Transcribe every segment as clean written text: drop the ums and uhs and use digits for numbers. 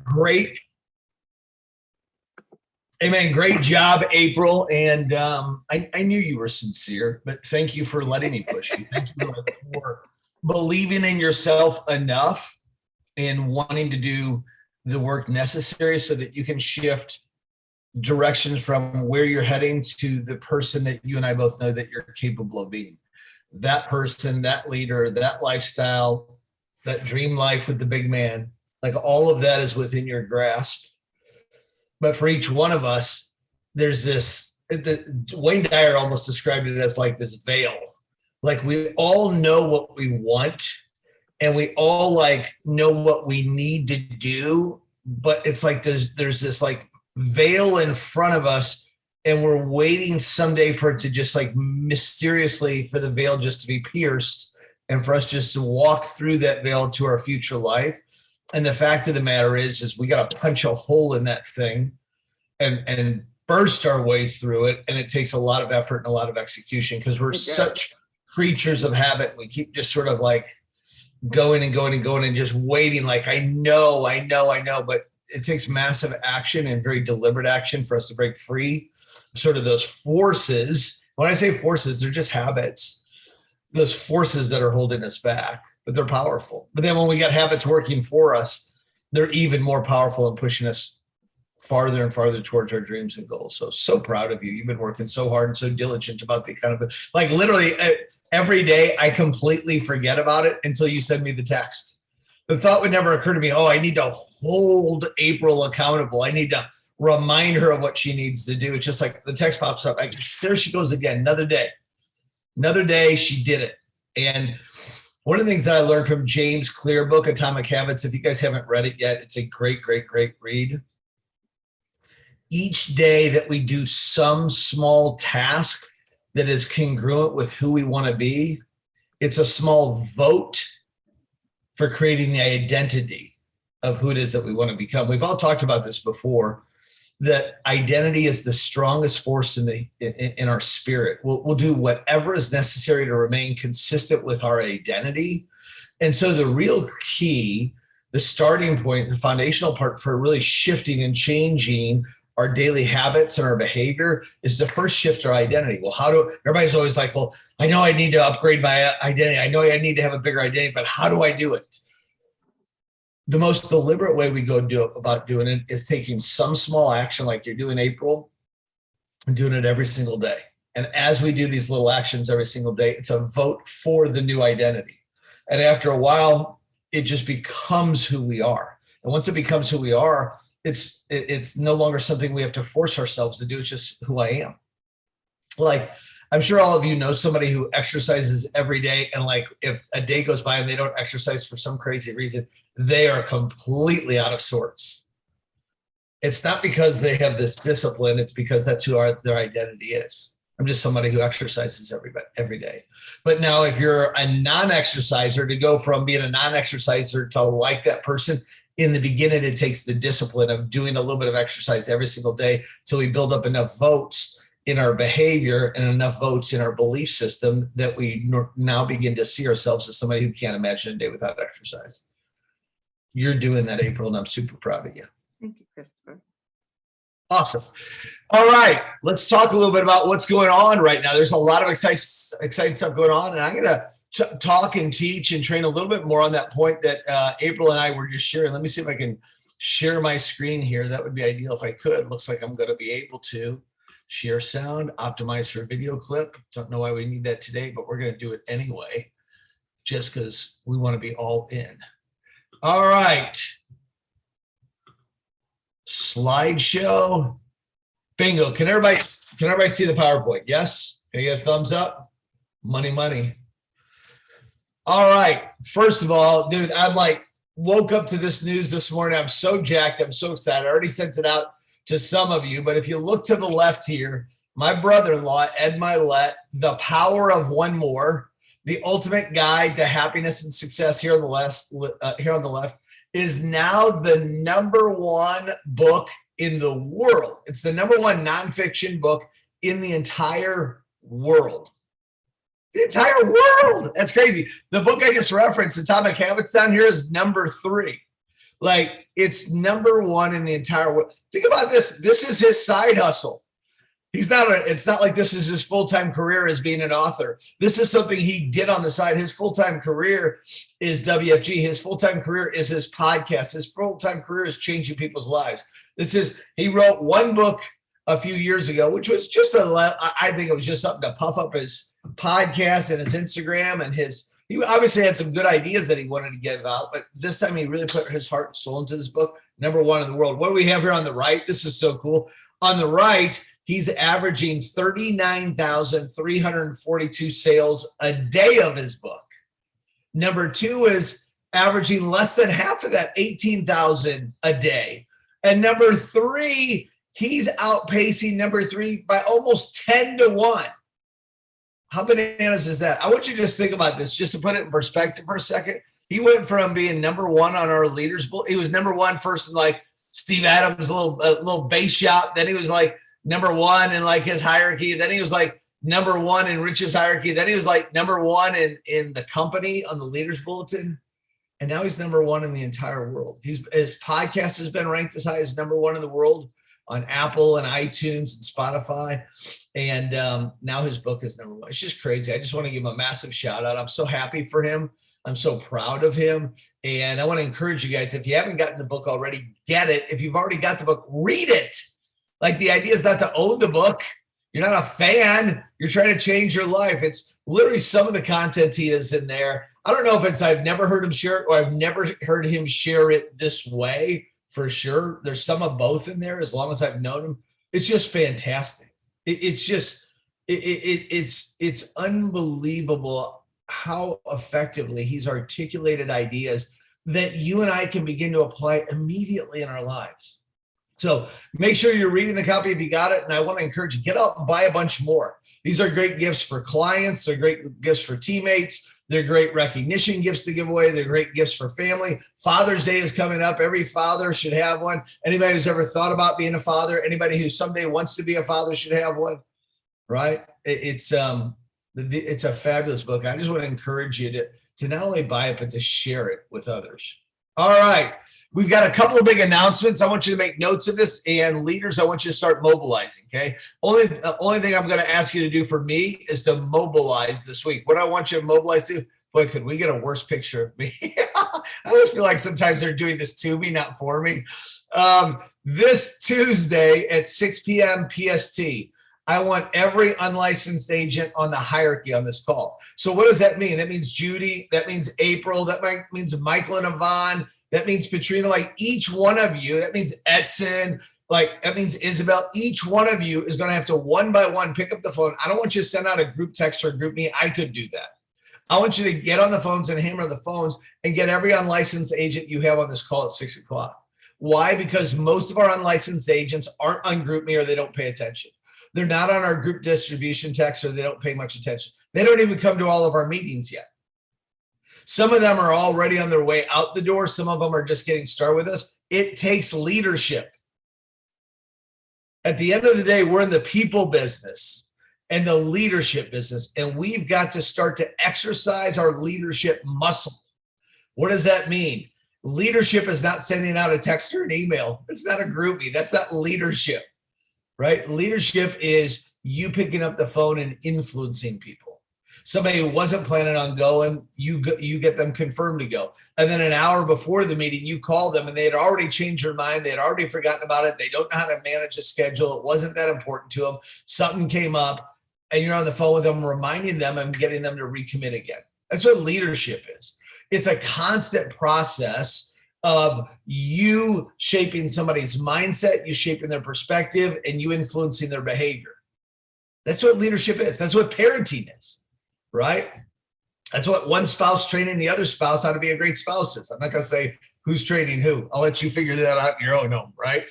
Great. Amen. Great job, April. And I knew you were sincere, but thank you for letting me push you. Thank you for believing in yourself enough and wanting to do the work necessary so that you can shift directions from where you're heading to the person that you and I both know that you're capable of being. That person, that leader, that lifestyle, that dream life with the big man, like all of that is within your grasp. But for each one of us, there's this, Wayne Dyer almost described it as like this veil. Like we all know what we want and we all like know what we need to do, but it's like there's this like veil in front of us and we're waiting someday for it to just like mysteriously, for the veil just to be pierced and for us just to walk through that veil to our future life. And the fact of the matter is we got to punch a hole in that thing and burst our way through it. And it takes a lot of effort and a lot of execution because we're such creatures of habit. We keep just sort of like going and going and going and just waiting. Like, I know, but it takes massive action and very deliberate action for us to break free. Sort of those forces. When I say forces, they're just habits. Those forces that are holding us back, but they're powerful. But then when we got habits working for us, they're even more powerful and pushing us farther and farther towards our dreams and goals. So proud of you. You've been working so hard and so diligent about the kind of, like literally every day I completely forget about it until you send me the text. The thought would never occur to me, I need to hold April accountable. I need to remind her of what she needs to do. It's just like the text pops up, like, there she goes again, another day, she did it. And one of the things that I learned from James Clear book, Atomic Habits, if you guys haven't read it yet, it's a great, great, great read. Each day that we do some small task that is congruent with who we want to be, it's a small vote for creating the identity of who it is that we want to become. We've all talked about this before, that identity is the strongest force in our spirit. We'll do whatever is necessary to remain consistent with our identity. And so the real key, the starting point, the foundational part for really shifting and changing our daily habits and our behavior is to first shift our identity. Well, everybody's always like, well, I know I need to upgrade my identity. I know I need to have a bigger identity, but how do I do it? The most deliberate way we go about doing it is taking some small action like you're doing, April, and doing it every single day. And as we do these little actions every single day, it's a vote for the new identity. And after a while, it just becomes who we are. And once it becomes who we are, it's no longer something we have to force ourselves to do. It's just who I am. Like, I'm sure all of you know somebody who exercises every day, and like if a day goes by and they don't exercise for some crazy reason, they are completely out of sorts. It's not because they have this discipline, it's because that's who their identity is. I'm just somebody who exercises every day. But now if you're a non-exerciser, to go from being a non-exerciser to like that person, in the beginning, it takes the discipline of doing a little bit of exercise every single day till we build up enough votes in our behavior and enough votes in our belief system that we now begin to see ourselves as somebody who can't imagine a day without exercise. You're doing that, April, and I'm super proud of you. Thank you, Christopher. Awesome. All right, let's talk a little bit about what's going on right now. There's a lot of exciting stuff going on, and I'm going to talk and teach and train a little bit more on that point that April and I were just sharing. Let me see if I can share my screen here. That would be ideal if I could. Looks like I'm going to be able to share sound, optimize for video clip. Don't know why we need that today, but we're going to do it anyway, just because we want to be all in. All right. Slideshow. Bingo. Can everybody see the PowerPoint? Yes? Can you get a thumbs up? Money. All right. First of all, dude, I'm like, woke up to this news this morning. I'm so jacked. I'm so excited. I already sent it out to some of you, but if you look to the left here, my brother-in-law, Ed Milet, The Power of One More, the ultimate guide to happiness and success here on the left, is now the #1 book in the world. It's the #1 nonfiction book in the entire world. The entire world. That's crazy. The book I just referenced, Atomic Habits, down here is #3. Like, It's number one in the entire world. Think about this. This is his side hustle. It's not like this is his full-time career as being an author. This is something he did on the side. His full-time career is WFG. His full-time career is his podcast. His full-time career is changing people's lives. He wrote one book a few years ago, which was I think it was just something to puff up his podcast and his Instagram and he obviously had some good ideas that he wanted to get out, but this time he really put his heart and soul into this book. Number one in the world. What do we have here on the right? This is so cool. On the right, he's averaging 39,342 sales a day of his book. Number two is averaging less than half of that, 18,000 a day. And number three, he's outpacing number three by almost 10-1. How bananas is that? I want you to just think about this, just to put it in perspective for a second. He went from being number one on our leaders book. He was number one first in like Steve Adams' little base shop. Then he was like number one in like his hierarchy. Then he was like number one in Rich's hierarchy. Then he was like number one in the company on the leaders bulletin. And now he's number one in the entire world. His podcast has been ranked as high as number one in the world on Apple and iTunes and Spotify. And now his book is number one. It's just crazy. I just want to give him a massive shout out. I'm so happy for him. I'm so proud of him. And I want to encourage you guys, if you haven't gotten the book already, get it. If you've already got the book, read it. Like, the idea is not to own the book. You're not a fan. You're trying to change your life. It's literally some of the content he is in there. I don't know if I've never heard him share it or I've never heard him share it this way for sure. There's some of both in there as long as I've known him. It's just fantastic. It's unbelievable how effectively he's articulated ideas that you and I can begin to apply immediately in our lives. So make sure you're reading the copy if you got it. And I want to encourage you, get out and buy a bunch more. These are great gifts for clients. They're great gifts for teammates. They're great recognition gifts to give away. They're great gifts for family. Father's Day is coming up. Every father should have one. Anybody who's ever thought about being a father, anybody who someday wants to be a father should have one, right? It's a fabulous book. I just want to encourage you to not only buy it, but to share it with others. All right. We've got a couple of big announcements. I want you to make notes of this, and leaders, I want you to start mobilizing, okay? Only thing I'm going to ask you to do for me is to mobilize this week. What I want you to mobilize to, boy, could we get a worse picture of me? I always feel like sometimes they're doing this to me, not for me. This Tuesday at 6 p.m. PST, I want every unlicensed agent on the hierarchy on this call. So what does that mean? That means Judy, that means April, that means Michael and Yvonne, that means Katrina, like each one of you, that means Edson, like that means Isabel, each one of you is going to have to one by one pick up the phone. I don't want you to send out a group text or a group meet. I could do that. I want you to get on the phones and hammer the phones and get every unlicensed agent you have on this call at 6 o'clock. Why? Because most of our unlicensed agents aren't on GroupMe or they don't pay attention. They're not on our group distribution text or they don't pay much attention. They don't even come to all of our meetings yet. Some of them are already on their way out the door. Some of them are just getting started with us. It takes leadership. At the end of the day, we're in the people business and the leadership business, and we've got to start to exercise our leadership muscle. What does that mean? Leadership is not sending out a text or an email. It's not a GroupMe. That's not leadership. Right? Leadership is you picking up the phone and influencing people. Somebody who wasn't planning on going, you get them confirmed to go. And then an hour before the meeting, you call them and they had already changed their mind. They had already forgotten about it. They don't know how to manage a schedule. It wasn't that important to them. Something came up and you're on the phone with them, reminding them and getting them to recommit again. That's what leadership is. It's a constant process of you shaping somebody's mindset, you shaping their perspective, and you influencing their behavior. That's what leadership is. That's what parenting is, right? That's what one spouse training the other spouse how to be a great spouse is. I'm not going to say who's training who. I'll let you figure that out in your own home, right?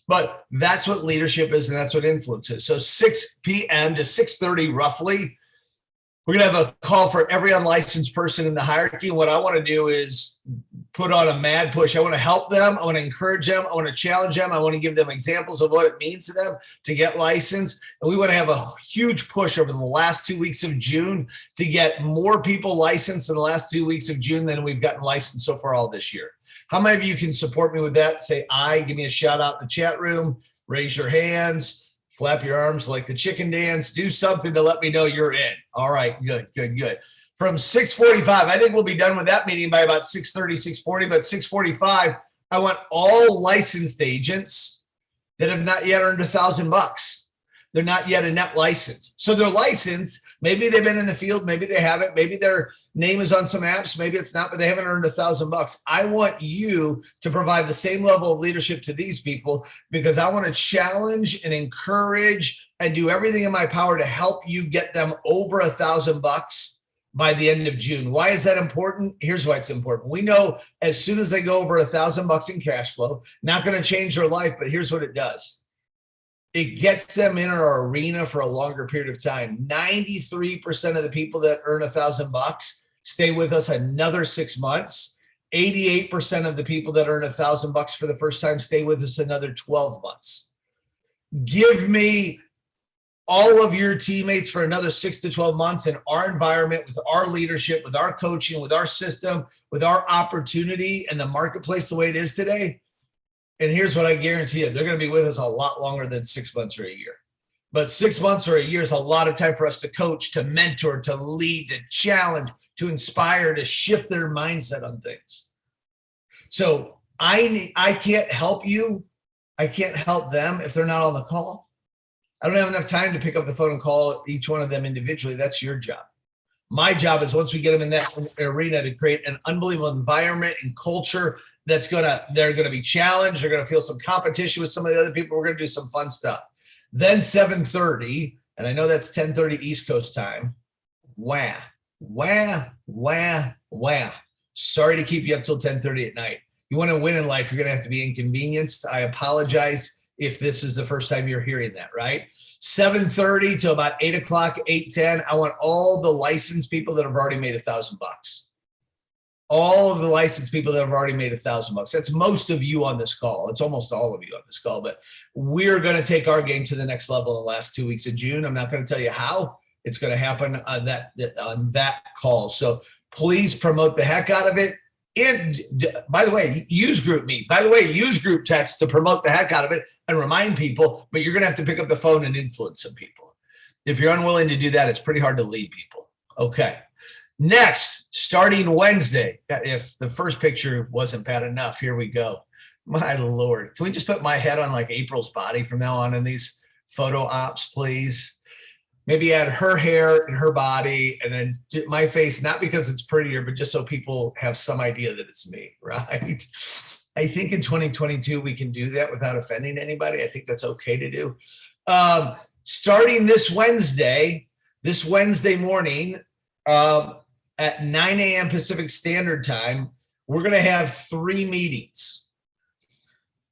But that's what leadership is, and that's what influence is. So 6 p.m. to 6:30 roughly, we're going to have a call for every unlicensed person in the hierarchy. What I want to do is put on a mad push. I want to help them. I want to encourage them. I want to challenge them. I want to give them examples of what it means to them to get licensed. And we want to have a huge push over the last 2 weeks of June to get more people licensed in the last 2 weeks of June than we've gotten licensed so far all this year. How many of you can support me with that? Say aye, give me a shout out in the chat room, raise your hands, flap your arms like the chicken dance, do something to let me know you're in. All right, good. From 6:45, I think we'll be done with that meeting by about 6:30, 6:40, but 6:45, I want all licensed agents that have not yet earned $1,000. They're not yet a net license. So they're licensed. Maybe they've been in the field. Maybe they haven't. Maybe their name is on some apps. Maybe it's not, but they haven't earned $1,000. I want you to provide the same level of leadership to these people because I want to challenge and encourage and do everything in my power to help you get them over $1,000 by the end of June. Why is that important? Here's why it's important. We know as soon as they go over $1,000 in cash flow, not going to change their life, but here's what it does. It gets them in our arena for a longer period of time. 93% of the people that earn $1,000 stay with us another 6 months. 88% of the people that earn $1,000 for the first time stay with us another 12 months. Give me all of your teammates for another 6 to 12 months in our environment, with our leadership, with our coaching, with our system, with our opportunity and the marketplace the way it is today. And here's what I guarantee you, they're going to be with us a lot longer than 6 months or a year. But 6 months or a year is a lot of time for us to coach, to mentor, to lead, to challenge, to inspire, to shift their mindset on things. So I can't help you. I can't help them if they're not on the call. I don't have enough time to pick up the phone and call each one of them individually. That's your job. My job is once we get them in that arena to create an unbelievable environment and culture they're going to be challenged. They're going to feel some competition with some of the other people. We're going to do some fun stuff. Then 7:30, and I know that's 10:30 East Coast time. Wah. Sorry to keep you up till 10:30 at night. You want to win in life, you're going to have to be inconvenienced. I apologize if this is the first time you're hearing that, right? 7:30 to about 8 o'clock, 8:10. I want all the licensed people that have already made $1,000. All of the licensed people that have already made $1,000. That's most of you on this call. It's almost all of you on this call, but we're going to take our game to the next level in the last 2 weeks of June. I'm not going to tell you how. It's going to happen on that call. So please promote the heck out of it. And by the way, use group me. By the way, use group text to promote the heck out of it and remind people, but you're going to have to pick up the phone and influence some people. If you're unwilling to do that, it's pretty hard to lead people. Okay. Next, starting Wednesday, if the first picture wasn't bad enough, here we go. My Lord. Can we just put my head on like April's body from now on in these photo ops, please? Maybe add her hair and her body and then my face, not because it's prettier, but just so people have some idea that it's me, right? I think in 2022, we can do that without offending anybody. I think that's okay to do. Starting this Wednesday morning at 9 a.m. Pacific Standard Time, we're going to have 3 meetings.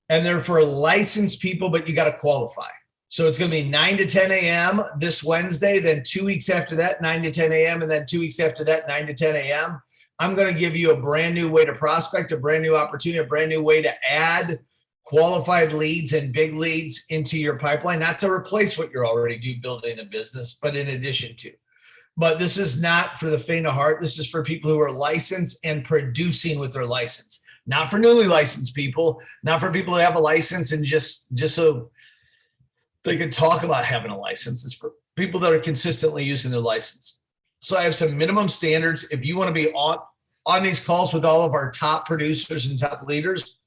And they're for licensed people, but you got to qualify. So it's going to be 9 to 10 a.m. this Wednesday, then 2 weeks after that, 9 to 10 a.m., and then 2 weeks after that, 9 to 10 a.m. I'm going to give you a brand new way to prospect, a brand new opportunity, a brand new way to add qualified leads and big leads into your pipeline, not to replace what you're already doing building a business, but in addition to. But this is not for the faint of heart. This is for people who are licensed and producing with their license, not for newly licensed people, not for people who have a license and just so they can talk about having a license. It's for people that are consistently using their license. So I have some minimum standards. If you want to be on these calls with all of our top producers and top leaders,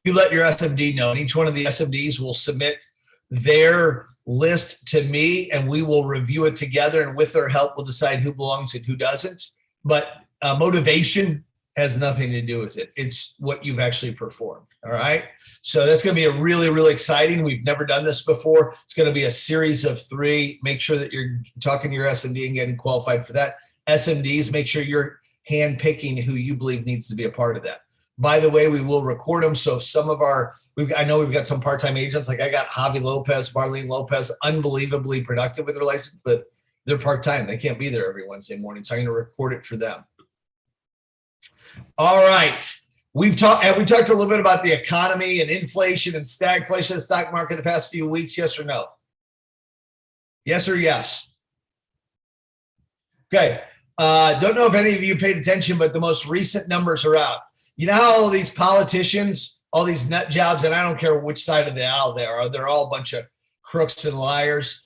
you let your SMD know. And each one of the SMDs will submit their list to me and we will review it together. And with their help, we'll decide who belongs and who doesn't. But motivation has nothing to do with it. It's what you've actually performed. All right. So that's going to be a really, really exciting. We've never done this before. It's going to be a series of 3. Make sure that you're talking to your SMD and getting qualified for that. SMDs, make sure you're hand picking who you believe needs to be a part of that. By the way, we will record them. So if some of I know we've got some part-time agents, like I got Javi Lopez, Marlene Lopez, unbelievably productive with their license, but they're part-time. They can't be there every Wednesday morning. So I'm going to record it for them. All right. We talked a little bit about the economy and inflation and stagflation of the stock market the past few weeks. Yes or no? Yes or yes? Okay. Don't know if any of you paid attention, but the most recent numbers are out. You know how all these politicians, all these nut jobs, and I don't care which side of the aisle they are, they're all a bunch of crooks and liars.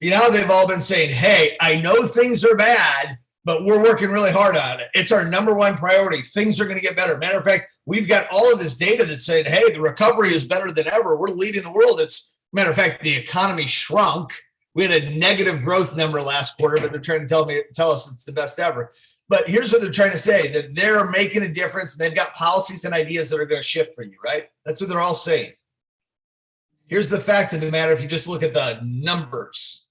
You know, they've all been saying, hey, I know things are bad, but we're working really hard on it. It's our number one priority. Things are going to get better. Matter of fact, we've got all of this data that's saying, hey, the recovery is better than ever. We're leading the world. Matter of fact, the economy shrunk. We had a negative growth number last quarter, but they're trying to tell us it's the best ever. But here's what they're trying to say, that they're making a difference. And they've got policies and ideas that are going to shift for you, right? That's what they're all saying. Here's the fact of the matter. If you just look at the numbers,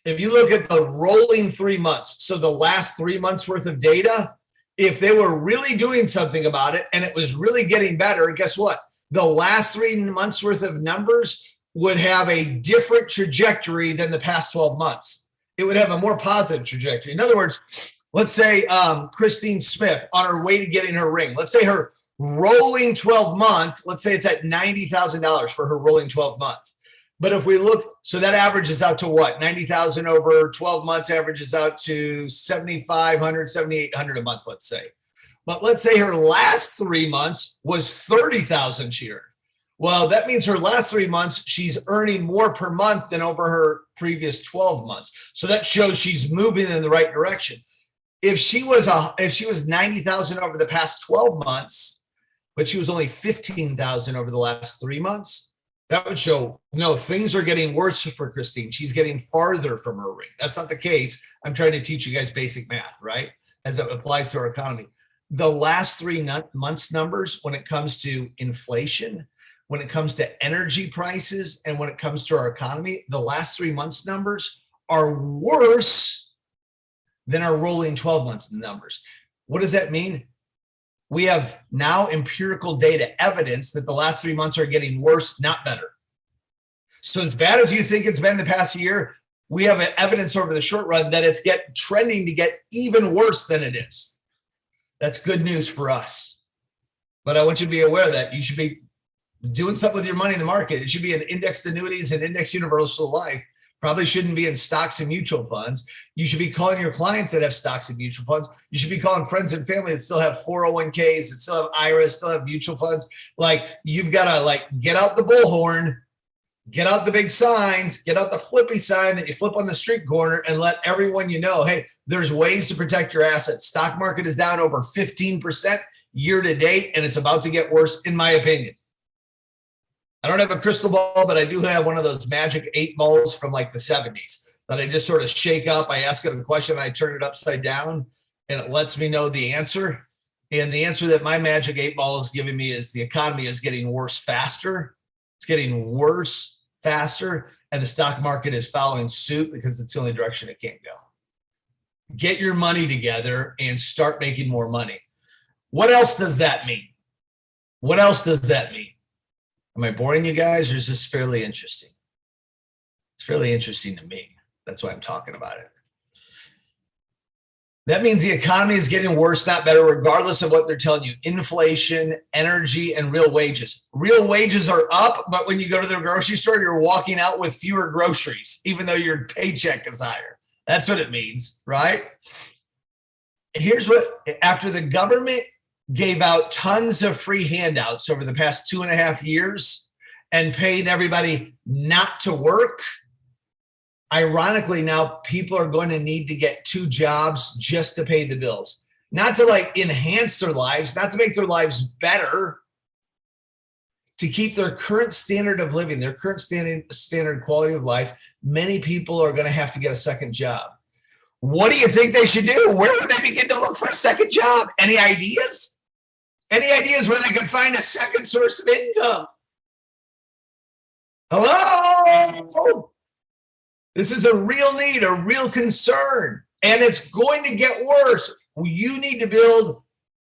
if you look at the rolling 3 months, so the last 3 months worth of data, if they were really doing something about it and it was really getting better, guess what? The last 3 months worth of numbers would have a different trajectory than the past 12 months. It would have a more positive trajectory. In other words, let's say Christine Smith on her way to getting her ring. Let's say her rolling 12 month, let's say it's at $90,000 for her rolling 12 month. But if we look, so that averages out to what? 90,000 over 12 months averages out to 7,500, 7,800 a month, let's say. But let's say her last 3 months was 30,000 she earned. Well, that means her last 3 months, she's earning more per month than over her previous 12 months. So that shows she's moving in the right direction. If she was 90,000 over the past 12 months, but she was only 15,000 over the last 3 months, that would show, no, things are getting worse for Christine. She's getting farther from her ring. That's not the case. I'm trying to teach you guys basic math, right? As it applies to our economy. The last 3 months numbers, when it comes to inflation, when it comes to energy prices, and when it comes to our economy, the last 3 months numbers are worse than our rolling 12 months numbers. What does that mean? We have now empirical data evidence that the last 3 months are getting worse, not better. So as bad as you think it's been the past year, we have evidence over the short run that it's trending to get even worse than it is. That's good news for us. But I want you to be aware that you should be doing something with your money in the market. It should be in indexed annuities and indexed universal life. Probably shouldn't be in stocks and mutual funds. You should be calling your clients that have stocks and mutual funds. You should be calling friends and family that still have 401ks, that still have IRAs, still have mutual funds. Like, you've got to get out the bullhorn, get out the big signs, get out the flippy sign that you flip on the street corner, and let everyone you know, hey, there's ways to protect your assets. Stock market is down over 15% year to date, and it's about to get worse, in my opinion. I don't have a crystal ball, but I do have one of those magic 8 balls from like the 70s that I just sort of shake up. I ask it a question, I turn it upside down, and it lets me know the answer. And the answer that my magic 8 ball is giving me is the economy is getting worse faster. It's getting worse faster, and the stock market is following suit because it's the only direction it can't go. Get your money together and start making more money. What else does that mean? What else does that mean? Am I boring you guys, or is this fairly interesting? It's fairly interesting to me. That's why I'm talking about it. That means the economy is getting worse, not better, regardless of what they're telling you. Inflation, energy, and real wages. Real wages are up, but when you go to the grocery store, you're walking out with fewer groceries, even though your paycheck is higher. That's what it means, right? And here's what, after the government gave out tons of free handouts over the past 2.5 years and paid everybody not to work, ironically, now people are going to need to get 2 jobs just to pay the bills. Not to enhance their lives, not to make their lives better, to keep their current standard of living, their current standard quality of life. Many people are going to have to get a second job. What do you think they should do? Where would they begin to look for a second job? Any ideas? Any ideas where they can find a second source of income? Hello? This is a real need, a real concern, and it's going to get worse. You need to build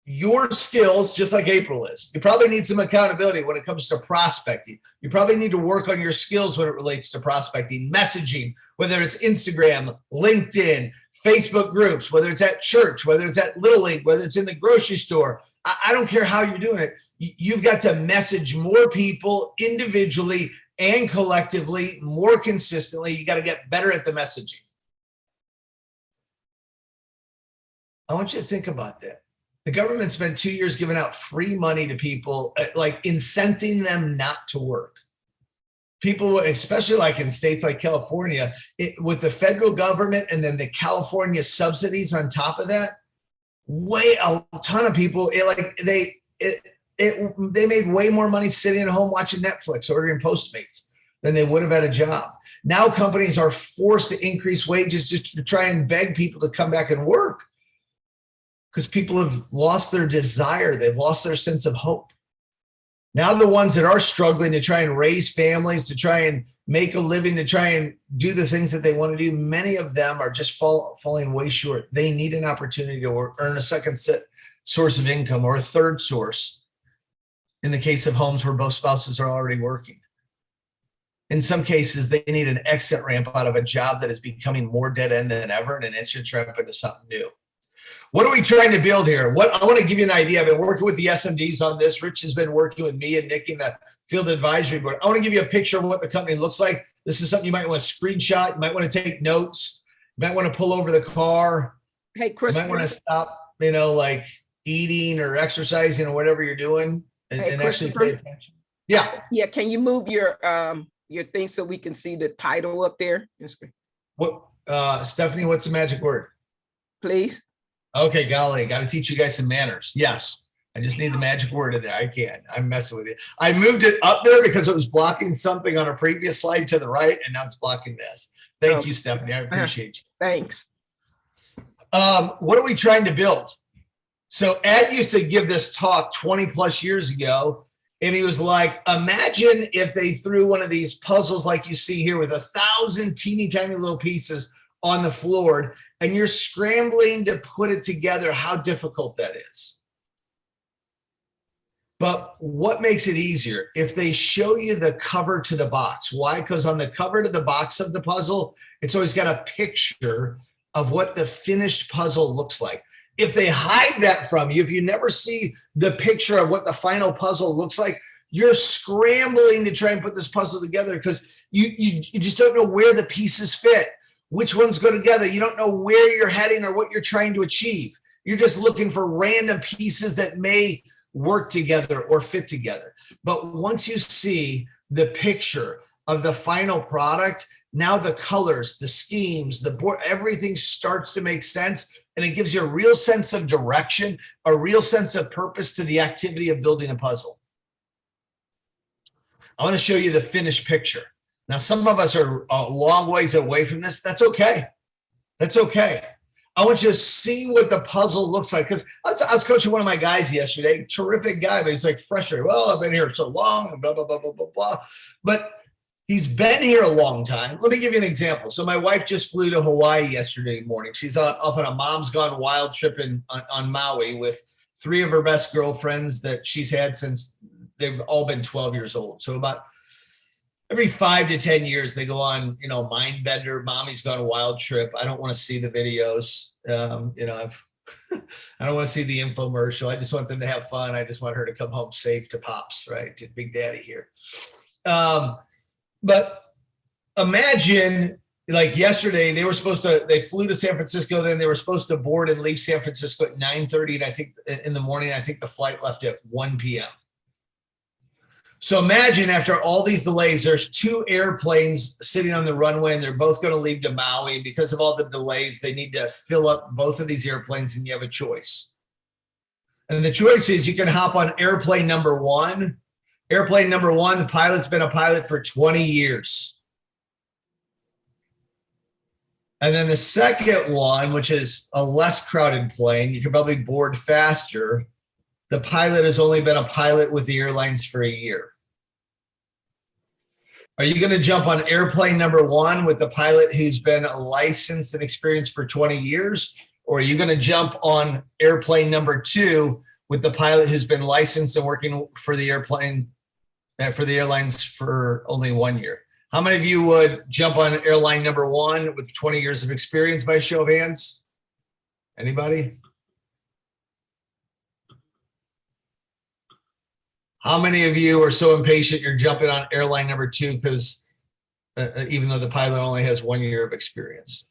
your skills just like April is. You probably need some accountability when it comes to prospecting. You probably need to work on your skills when it relates to prospecting, messaging, whether it's Instagram, LinkedIn, Facebook groups, whether it's at church, whether it's at Little League, whether it's in the grocery store. I don't care how you're doing it. You've got to message more people individually and collectively, more consistently. You got to get better at the messaging. I want you to think about that. The government spent 2 years giving out free money to people, like incenting them not to work. People, especially like in states like California, with the federal government and then the California subsidies on top of that, a ton of people, they made way more money sitting at home watching Netflix, ordering Postmates than they would have had a job. Now companies are forced to increase wages just to try and beg people to come back and work because people have lost their desire. They've lost their sense of hope. Now the ones that are struggling to try and raise families, to try and make a living, to try and do the things that they want to do, many of them are just falling way short. They need an opportunity to earn a second source of income or a third source in the case of homes where both spouses are already working. In some cases, they need an exit ramp out of a job that is becoming more dead end than ever and an entrance ramp into something new. What are we trying to build here? I want to give you an idea. I've been working with the SMDs on this. Rich has been working with me and Nick in the field advisory board. I want to give you a picture of what the company looks like. This is something you might want to screenshot. You might want to take notes. You might want to pull over the car. Hey, Chris. You might want to stop, like eating or exercising or whatever you're doing and actually pay attention. Yeah. Yeah. Can you move your thing so we can see the title up there? What, Stephanie, what's the magic word? Please. Okay, golly, got to teach you guys some manners. Yes, I just need the magic word in there. I can't. I'm messing with you. I moved it up there because it was blocking something on a previous slide to the right, and now it's blocking this. Thank you, Stephanie. I appreciate you. Thanks. What are we trying to build? So Ed used to give this talk 20 plus years ago, and he was like, imagine if they threw one of these puzzles like you see here with 1,000 teeny tiny little pieces on the floor, and you're scrambling to put it together, how difficult that is. But what makes it easier? If they show you the cover to the box. Why? Because on the cover to the box of the puzzle, it's always got a picture of what the finished puzzle looks like. If they hide that from you, if you never see the picture of what the final puzzle looks like, you're scrambling to try and put this puzzle together because you just don't know where the pieces fit. Which ones go together? You don't know where you're heading or what you're trying to achieve. You're just looking for random pieces that may work together or fit together. But once you see the picture of the final product, now the colors, the schemes, the board, everything starts to make sense. And it gives you a real sense of direction, a real sense of purpose to the activity of building a puzzle. I want to show you the finished picture. Now, some of us are a long ways away from this. That's okay. That's okay. I want you to see what the puzzle looks like. Because I was coaching one of my guys yesterday, terrific guy, but he's like frustrated. Well, I've been here so long, blah, blah, blah, blah, blah, blah. But he's been here a long time. Let me give you an example. So my wife just flew to Hawaii yesterday morning. She's off on a Mom's Gone Wild trip on Maui with 3 of her best girlfriends that she's had since they've all been 12 years old. So about every 5 to 10 years, they go on, Mind Bender, Mommy's Gone Wild trip. I don't want to see the videos. I don't want to see the infomercial. I just want them to have fun. I just want her to come home safe to Pops, right? To Big Daddy here. But imagine, like yesterday, they flew to San Francisco, then they were supposed to board and leave San Francisco at 9:30, and I think in the morning, I think the flight left at 1 p.m. So imagine after all these delays, there's 2 airplanes sitting on the runway and they're both going to leave to Maui. Because of all the delays, they need to fill up both of these airplanes and you have a choice. And the choice is you can hop on airplane number 1. Airplane number 1, the pilot's been a pilot for 20 years. And then the second one, which is a less crowded plane, you can probably board faster. The pilot has only been a pilot with the airlines for a year. Are you going to jump on airplane number 1 with the pilot who's been licensed and experienced for 20 years? Or are you going to jump on airplane number 2 with the pilot who's been licensed and working for the airlines for only 1 year? How many of you would jump on airline number 1 with 20 years of experience by show of hands? Anybody? How many of you are so impatient you're jumping on airline number 2 because even though the pilot only has 1 year of experience?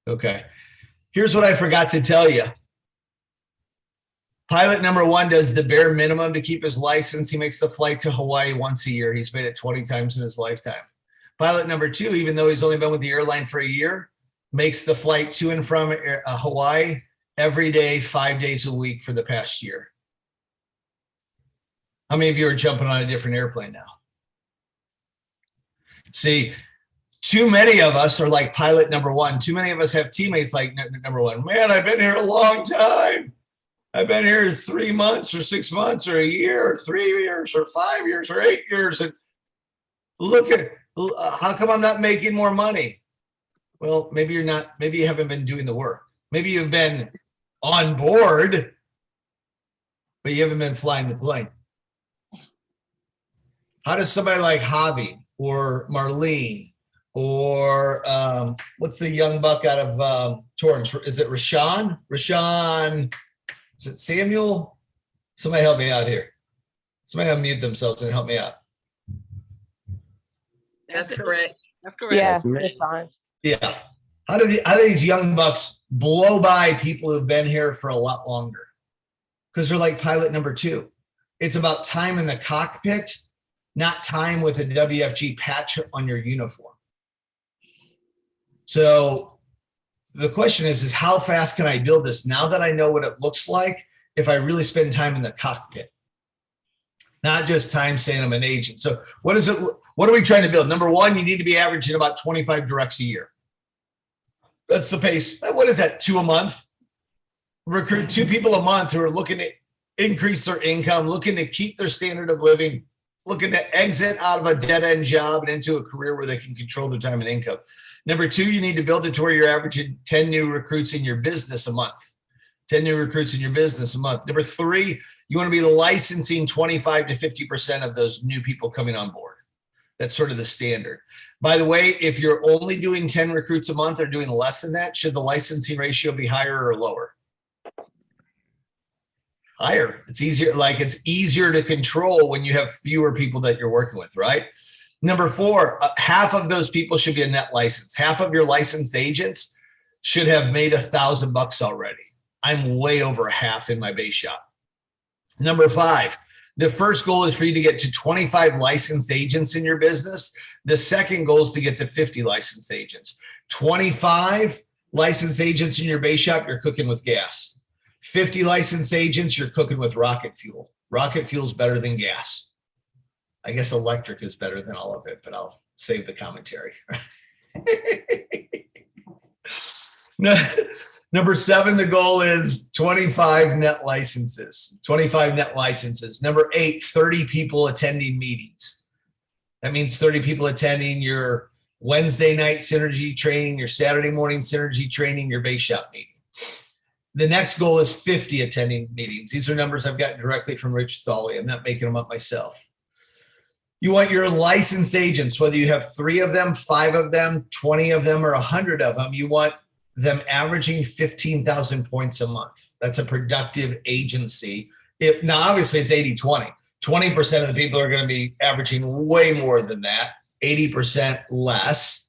Okay. Here's what I forgot to tell you. Pilot number 1 does the bare minimum to keep his license. He makes the flight to Hawaii once a year. He's made it 20 times in his lifetime. Pilot number 2, even though he's only been with the airline for a year, makes the flight to and from Hawaii every day, 5 days a week for the past year. How many of you are jumping on a different airplane now? See, too many of us are like pilot number 1. Too many of us have teammates like number 1. Man, I've been here a long time. I've been here 3 months or 6 months or a year or 3 years or 5 years or 8 years. And look at, how come I'm not making more money? Well, maybe you're not, maybe you haven't been doing the work. Maybe you've been on board, but you haven't been flying the plane. How does somebody like Javi or Marlene or what's the young buck out of Torrance? Is it Rashawn? Rashawn, is it Samuel? Somebody help me out here. Somebody unmute themselves and help me out. That's correct. That's correct. Yeah, That's me. Rashawn. Yeah. How do these young bucks blow by people who've been here for a lot longer? Because they're like pilot number 2. It's about time in the cockpit, not time with a WFG patch on your uniform. So the question is how fast can I build this now that I know what it looks like if I really spend time in the cockpit? Not just time saying I'm an agent. So what are we trying to build? Number 1, you need to be averaging about 25 directs a year. That's the pace. What is that, 2 a month? Recruit 2 people a month who are looking to increase their income, looking to keep their standard of living, looking to exit out of a dead-end job and into a career where they can control their time and income. Number 2, you need to build it to where you're averaging 10 new recruits in your business a month. 10 new recruits in your business a month. Number 3, you want to be licensing 25 to 50% of those new people coming on board. That's sort of the standard. By the way, if you're only doing 10 recruits a month or doing less than that, should the licensing ratio be higher or lower? Higher. It's easier. Like it's easier to control when you have fewer people that you're working with, right? Number 4, half of those people should be a net license. Half of your licensed agents should have made $1,000 already. I'm way over half in my base shop. Number 5, the first goal is for you to get to 25 licensed agents in your business. The second goal is to get to 50 licensed agents. 25 licensed agents in your base shop, you're cooking with gas. 50 licensed agents, you're cooking with rocket fuel. Rocket fuel is better than gas. I guess electric is better than all of it, but I'll save the commentary. Number 7, the goal is 25 net licenses. 25 net licenses. Number 8, 30 people attending meetings. That means 30 people attending your Wednesday night synergy training, your Saturday morning synergy training, your base shop meeting. The next goal is 50 attending meetings. These are numbers I've gotten directly from Rich Thawley. I'm not making them up myself. You want your licensed agents, whether you have 3 of them, 5 of them, 20 of them, or 100 of them, you want them averaging 15,000 points a month. That's a productive agency. Now, obviously, it's 80-20. 20% of the people are going to be averaging way more than that, 80% less.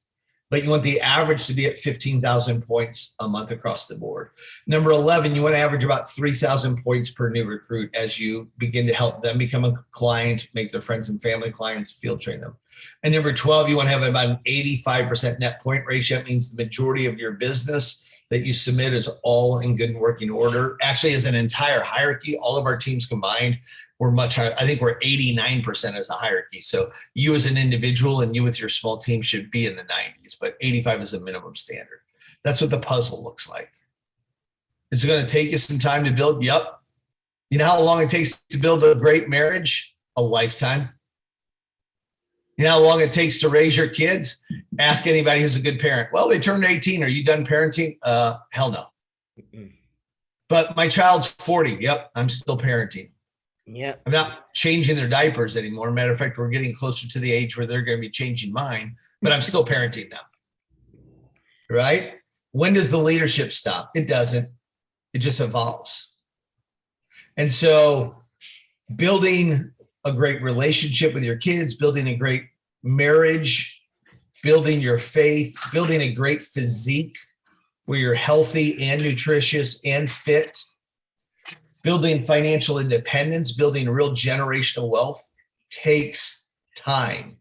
But you want the average to be at 15,000 points a month across the board. Number 11, you want to average about 3,000 points per new recruit as you begin to help them become a client, make their friends and family clients, field train them. And number 12, you want to have about an 85% net point ratio. That means the majority of your business that you submit is all in good and working order. Actually, as an entire hierarchy, all of our teams combined, we're much higher. I think we're 89% as a hierarchy. So you as an individual and you with your small team should be in the 90s, but 85 is a minimum standard. That's what the puzzle looks like. Is it going to take you some time to build? Yep. You know how long it takes to build a great marriage? A lifetime. You know how long it takes to raise your kids? Ask anybody who's a good parent. Well, they turned 18. Are you done parenting? Hell no. But my child's 40. Yep, I'm still parenting. Yeah. I'm not changing their diapers anymore. Matter of fact, we're getting closer to the age where they're going to be changing mine, but I'm still parenting them. Right? When does the leadership stop? It doesn't. It just evolves. And so building a great relationship with your kids, building a great marriage, building your faith, building a great physique where you're healthy and nutritious and fit, Building financial independence, building real generational wealth takes time.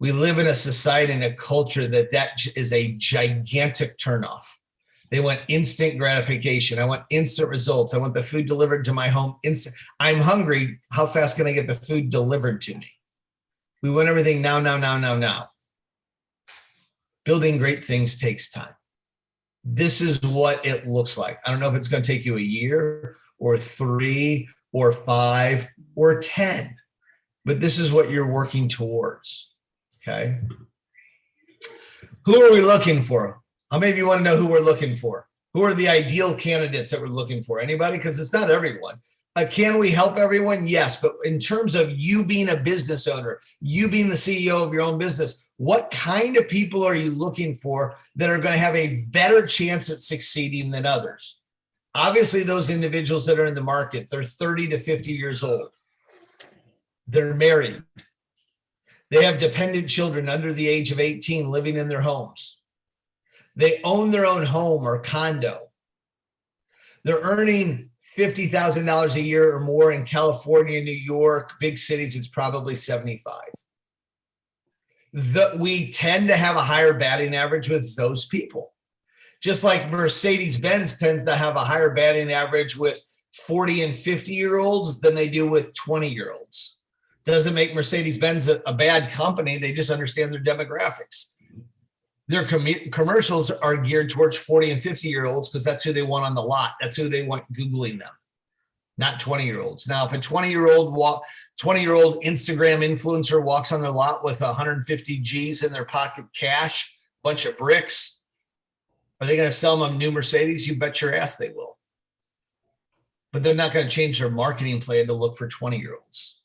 We live in a society and a culture that is a gigantic turnoff. They want instant gratification. I want instant results. I want the food delivered to my home. I'm hungry. How fast can I get the food delivered to me? We want everything now, now, now, now, now. Building great things takes time. This is what it looks like. I don't know if it's going to take you a year or 3 or 5 or 10, but this is what you're working towards. Okay. Who are we looking for? How many of you want to know who we're looking for? Who are the ideal candidates that we're looking for? Anybody? Because it's not everyone. Can we help everyone? Yes. But in terms of you being a business owner, you being the CEO of your own business, what kind of people are you looking for that are going to have a better chance at succeeding than others? Obviously, those individuals that are in the market, they're 30 to 50 years old. They're married. They have dependent children under the age of 18 living in their homes. They own their own home or condo. They're earning $50,000 a year or more in California, New York, big cities, it's probably 75. We tend to have a higher batting average with those people. Just like Mercedes-Benz tends to have a higher batting average with 40 and 50-year-olds than they do with 20-year-olds. Doesn't make Mercedes-Benz a bad company. They just understand their demographics. Their commercials are geared towards 40 and 50-year-olds because that's who they want on the lot. That's who they want Googling them, not 20-year-olds. Now, if a 20-year-old Instagram influencer walks on their lot with 150 G's in their pocket cash, bunch of bricks, are they going to sell them a new Mercedes? You bet your ass they will. But they're not going to change their marketing plan to look for 20-year-olds.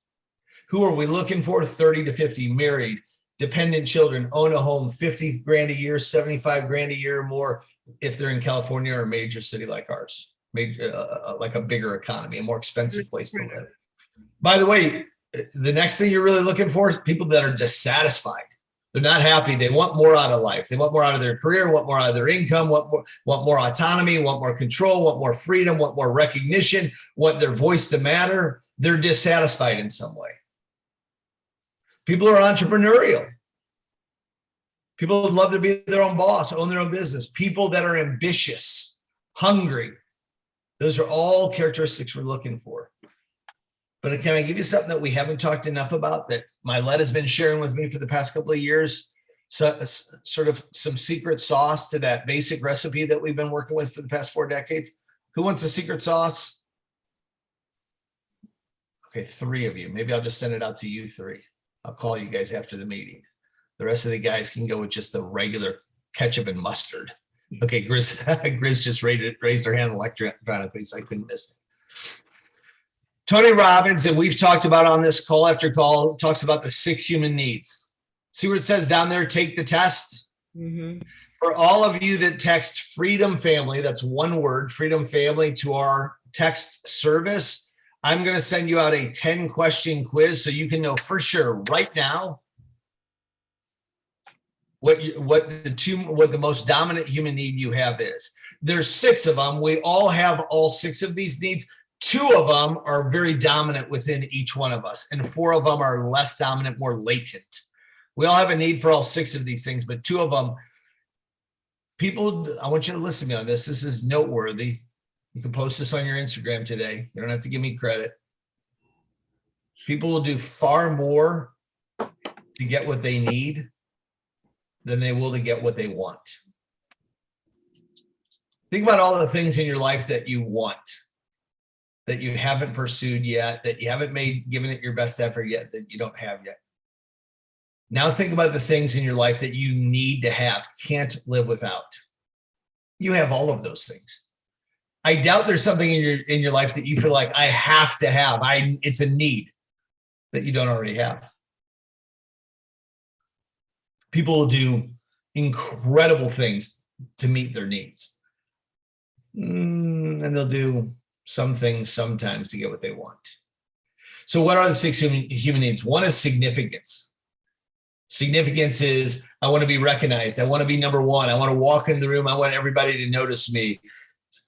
Who are we looking for? 30 to 50, married, dependent children, own a home, 50 grand a year, 75 grand a year or more if they're in California or a major city like ours, like a bigger economy, a more expensive place to live. By the way, the next thing you're really looking for is people that are dissatisfied. They're not happy. They want more out of life. They want more out of their career, want more out of their income, want more autonomy, want more control, want more freedom, want more recognition, want their voice to matter. They're dissatisfied in some way. People are entrepreneurial. People would love to be their own boss, own their own business. People that are ambitious, hungry. Those are all characteristics we're looking for. But can I give you something that we haven't talked enough about that Mylette has been sharing with me for the past couple of years? So, sort of some secret sauce to that basic recipe that we've been working with for the past 4 decades. Who wants a secret sauce? Okay, 3 of you. Maybe I'll just send it out to you 3. I'll call you guys after the meeting. The rest of the guys can go with just the regular ketchup and mustard. Okay, Grizz just raised her hand electronically, so I couldn't miss it. Tony Robbins, and we've talked about on this call after call, talks about the 6 human needs. See where it says down there, take the test? Mm-hmm. For all of you that text Freedom Family, that's one word, Freedom Family, to our text service, I'm going to send you out a 10-question quiz so you can know for sure right now what the most dominant human need you have is. There's 6 of them. We all have all 6 of these needs. 2 of them are very dominant within each one of us, and 4 of them are less dominant, more latent. We all have a need for all 6 of these things, but 2 of them, people, I want you to listen to me on this. This is noteworthy. You can post this on your Instagram today. You don't have to give me credit. People will do far more to get what they need than they will to get what they want. Think about all the things in your life that you want, that you haven't pursued yet, that you haven't given it your best effort yet, that you don't have yet. Now think about the things in your life that you need to have, can't live without. You have all of those things. I doubt there's something in your life that you feel like I have to have. It's a need that you don't already have. People will do incredible things to meet their needs. And they'll do some things sometimes to get what they want. So what are the 6 human needs? 1 is significance. Significance is I want to be recognized. I want to be number 1. I want to walk in the room. I want everybody to notice me.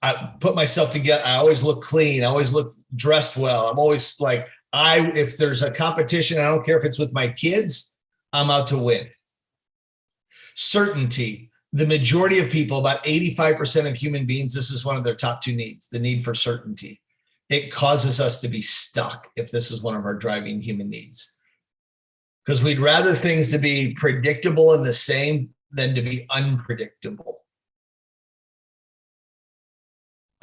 I put myself together. I always look clean. I always look dressed well. I'm always like, if there's a competition, I don't care if it's with my kids, I'm out to win. Certainty. The majority of people, about 85% of human beings, this is one of their top two needs, the need for certainty. It causes us to be stuck if this is one of our driving human needs. Because we'd rather things to be predictable and the same than to be unpredictable.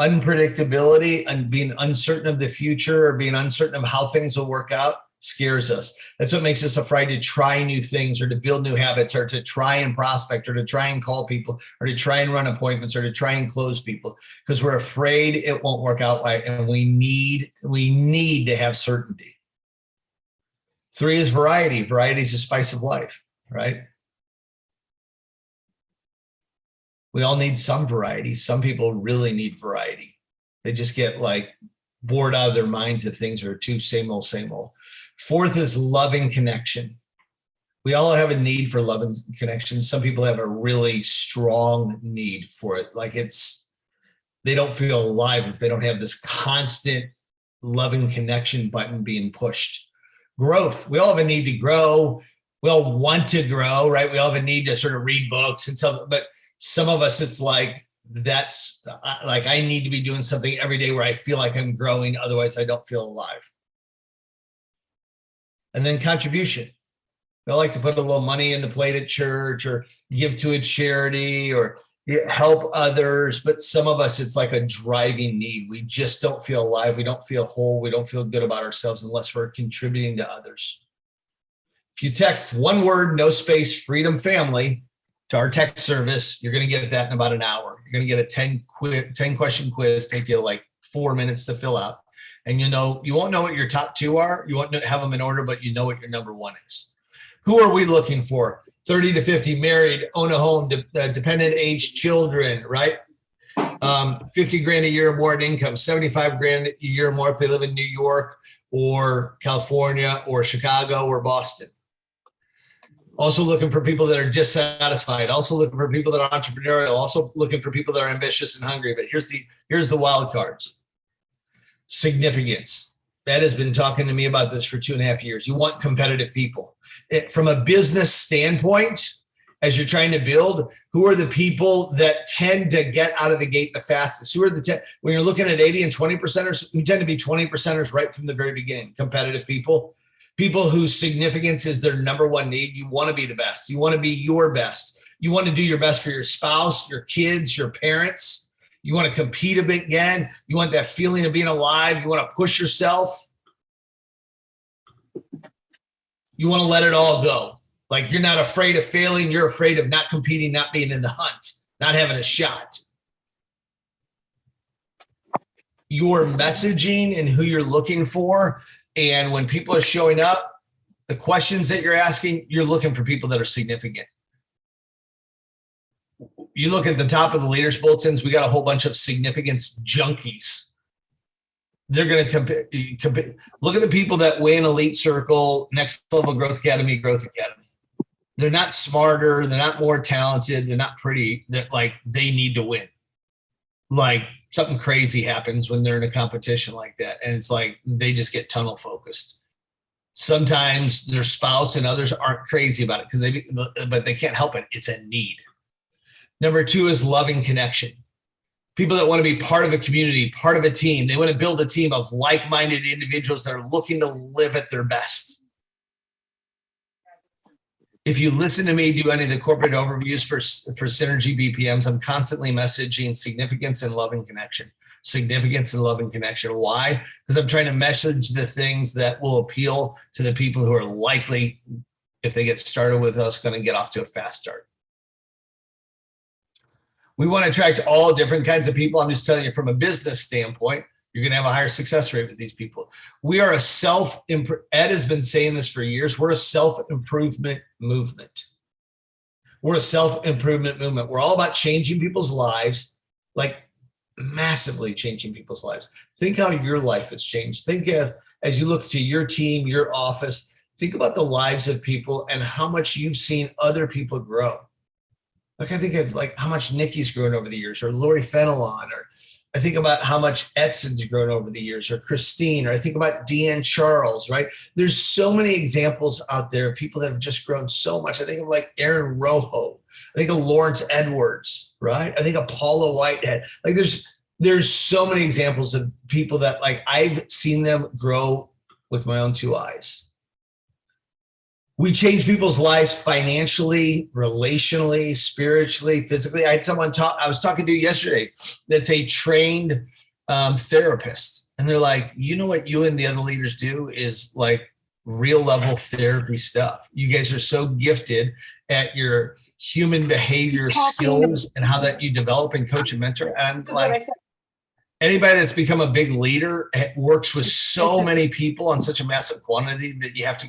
Unpredictability and being uncertain of the future or being uncertain of how things will work out scares us. That's what makes us afraid to try new things or to build new habits or to try and prospect or to try and call people or to try and run appointments or to try and close people, because we're afraid it won't work out right, and we need to have certainty. 3 is variety. Variety is the spice of life, right? We all need some variety. Some people really need variety. They just get like bored out of their minds if things are too same old, same old. 4th is loving connection. We all have a need for love and connection. Some people have a really strong need for it. Like they don't feel alive if they don't have this constant loving connection button being pushed. Growth. We all have a need to grow. We all want to grow, right? We all have a need to sort of read books and stuff, but some of us, it's like, that's like, I need to be doing something every day where I feel like I'm growing. Otherwise I don't feel alive. And then contribution. They like to put a little money in the plate at church or give to a charity or help others. But some of us, it's like a driving need. We just don't feel alive. We don't feel whole. We don't feel good about ourselves unless we're contributing to others. If you text one word, no space, freedom family to our text service, you're going to get that in about an hour. You're going to get a 10 question quiz, take you like 4 minutes to fill out. And you won't know what your top 2 are. You won't have them in order, but you know what your number 1 is. Who are we looking for? 30 to 50, married, own a home, dependent age children, right? 50 grand a year or more in income, 75 grand a year or more if they live in New York or California or Chicago or Boston. Also looking for people that are dissatisfied. Also looking for people that are entrepreneurial. Also looking for people that are ambitious and hungry. But here's the wild cards. Significance. Ed has been talking to me about this for 2.5 years. You want competitive people. From a business standpoint, as you're trying to build, who are the people that tend to get out of the gate the fastest? Who are when you're looking at 80 and 20%ers, who tend to be 20%ers right from the very beginning? Competitive people. People whose significance is their number 1 need. You want to be the best. You want to be your best. You want to do your best for your spouse, your kids, your parents. You want to compete a bit again. You want that feeling of being alive. You want to push yourself. You want to let it all go. Like you're not afraid of failing. You're afraid of not competing, not being in the hunt, not having a shot. Your messaging and who you're looking for. And when people are showing up, the questions that you're asking, you're looking for people that are significant. You look at the top of the leaders bulletins, we got a whole bunch of significance junkies. They're going to compete. Look at the people that win Elite Circle, Next Level Growth Academy. They're not smarter. They're not more talented. They're not pretty. They're like, they need to win. Like something crazy happens when they're in a competition like that. And it's like, they just get tunnel focused. Sometimes their spouse and others aren't crazy about it but they can't help it. It's a need. Number 2 is loving connection. People that want to be part of a community, part of a team. They want to build a team of like-minded individuals that are looking to live at their best. If you listen to me do any of the corporate overviews for Synergy BPMs, I'm constantly messaging significance and loving connection. Significance and loving connection. Why? Because I'm trying to message the things that will appeal to the people who are likely, if they get started with us, going to get off to a fast start. We want to attract all different kinds of people. I'm just telling you from a business standpoint, you're going to have a higher success rate with these people. We are Ed has been saying this for years. We're a self-improvement movement. We're a self-improvement movement. We're all about changing people's lives, like massively changing people's lives. Think how your life has changed. Think as you look to your team, your office, think about the lives of people and how much you've seen other people grow. Like I think of like how much Nikki's grown over the years, or Lori Fenelon, or I think about how much Edson's grown over the years, or Christine, or I think about Deanne Charles, right? There's so many examples out there of people that have just grown so much. I think of like Aaron Rojo. I think of Lawrence Edwards, right? I think of Paula Whitehead. Like there's so many examples of people that like I've seen them grow with my own two eyes. We change people's lives financially, relationally, spiritually, physically. I had someone I was talking to yesterday that's a trained therapist. And they're like, you know what you and the other leaders do is like real level therapy stuff. You guys are so gifted at your human behavior skills and how that you develop and coach and mentor. And like anybody that's become a big leader works with so many people on such a massive quantity that you have to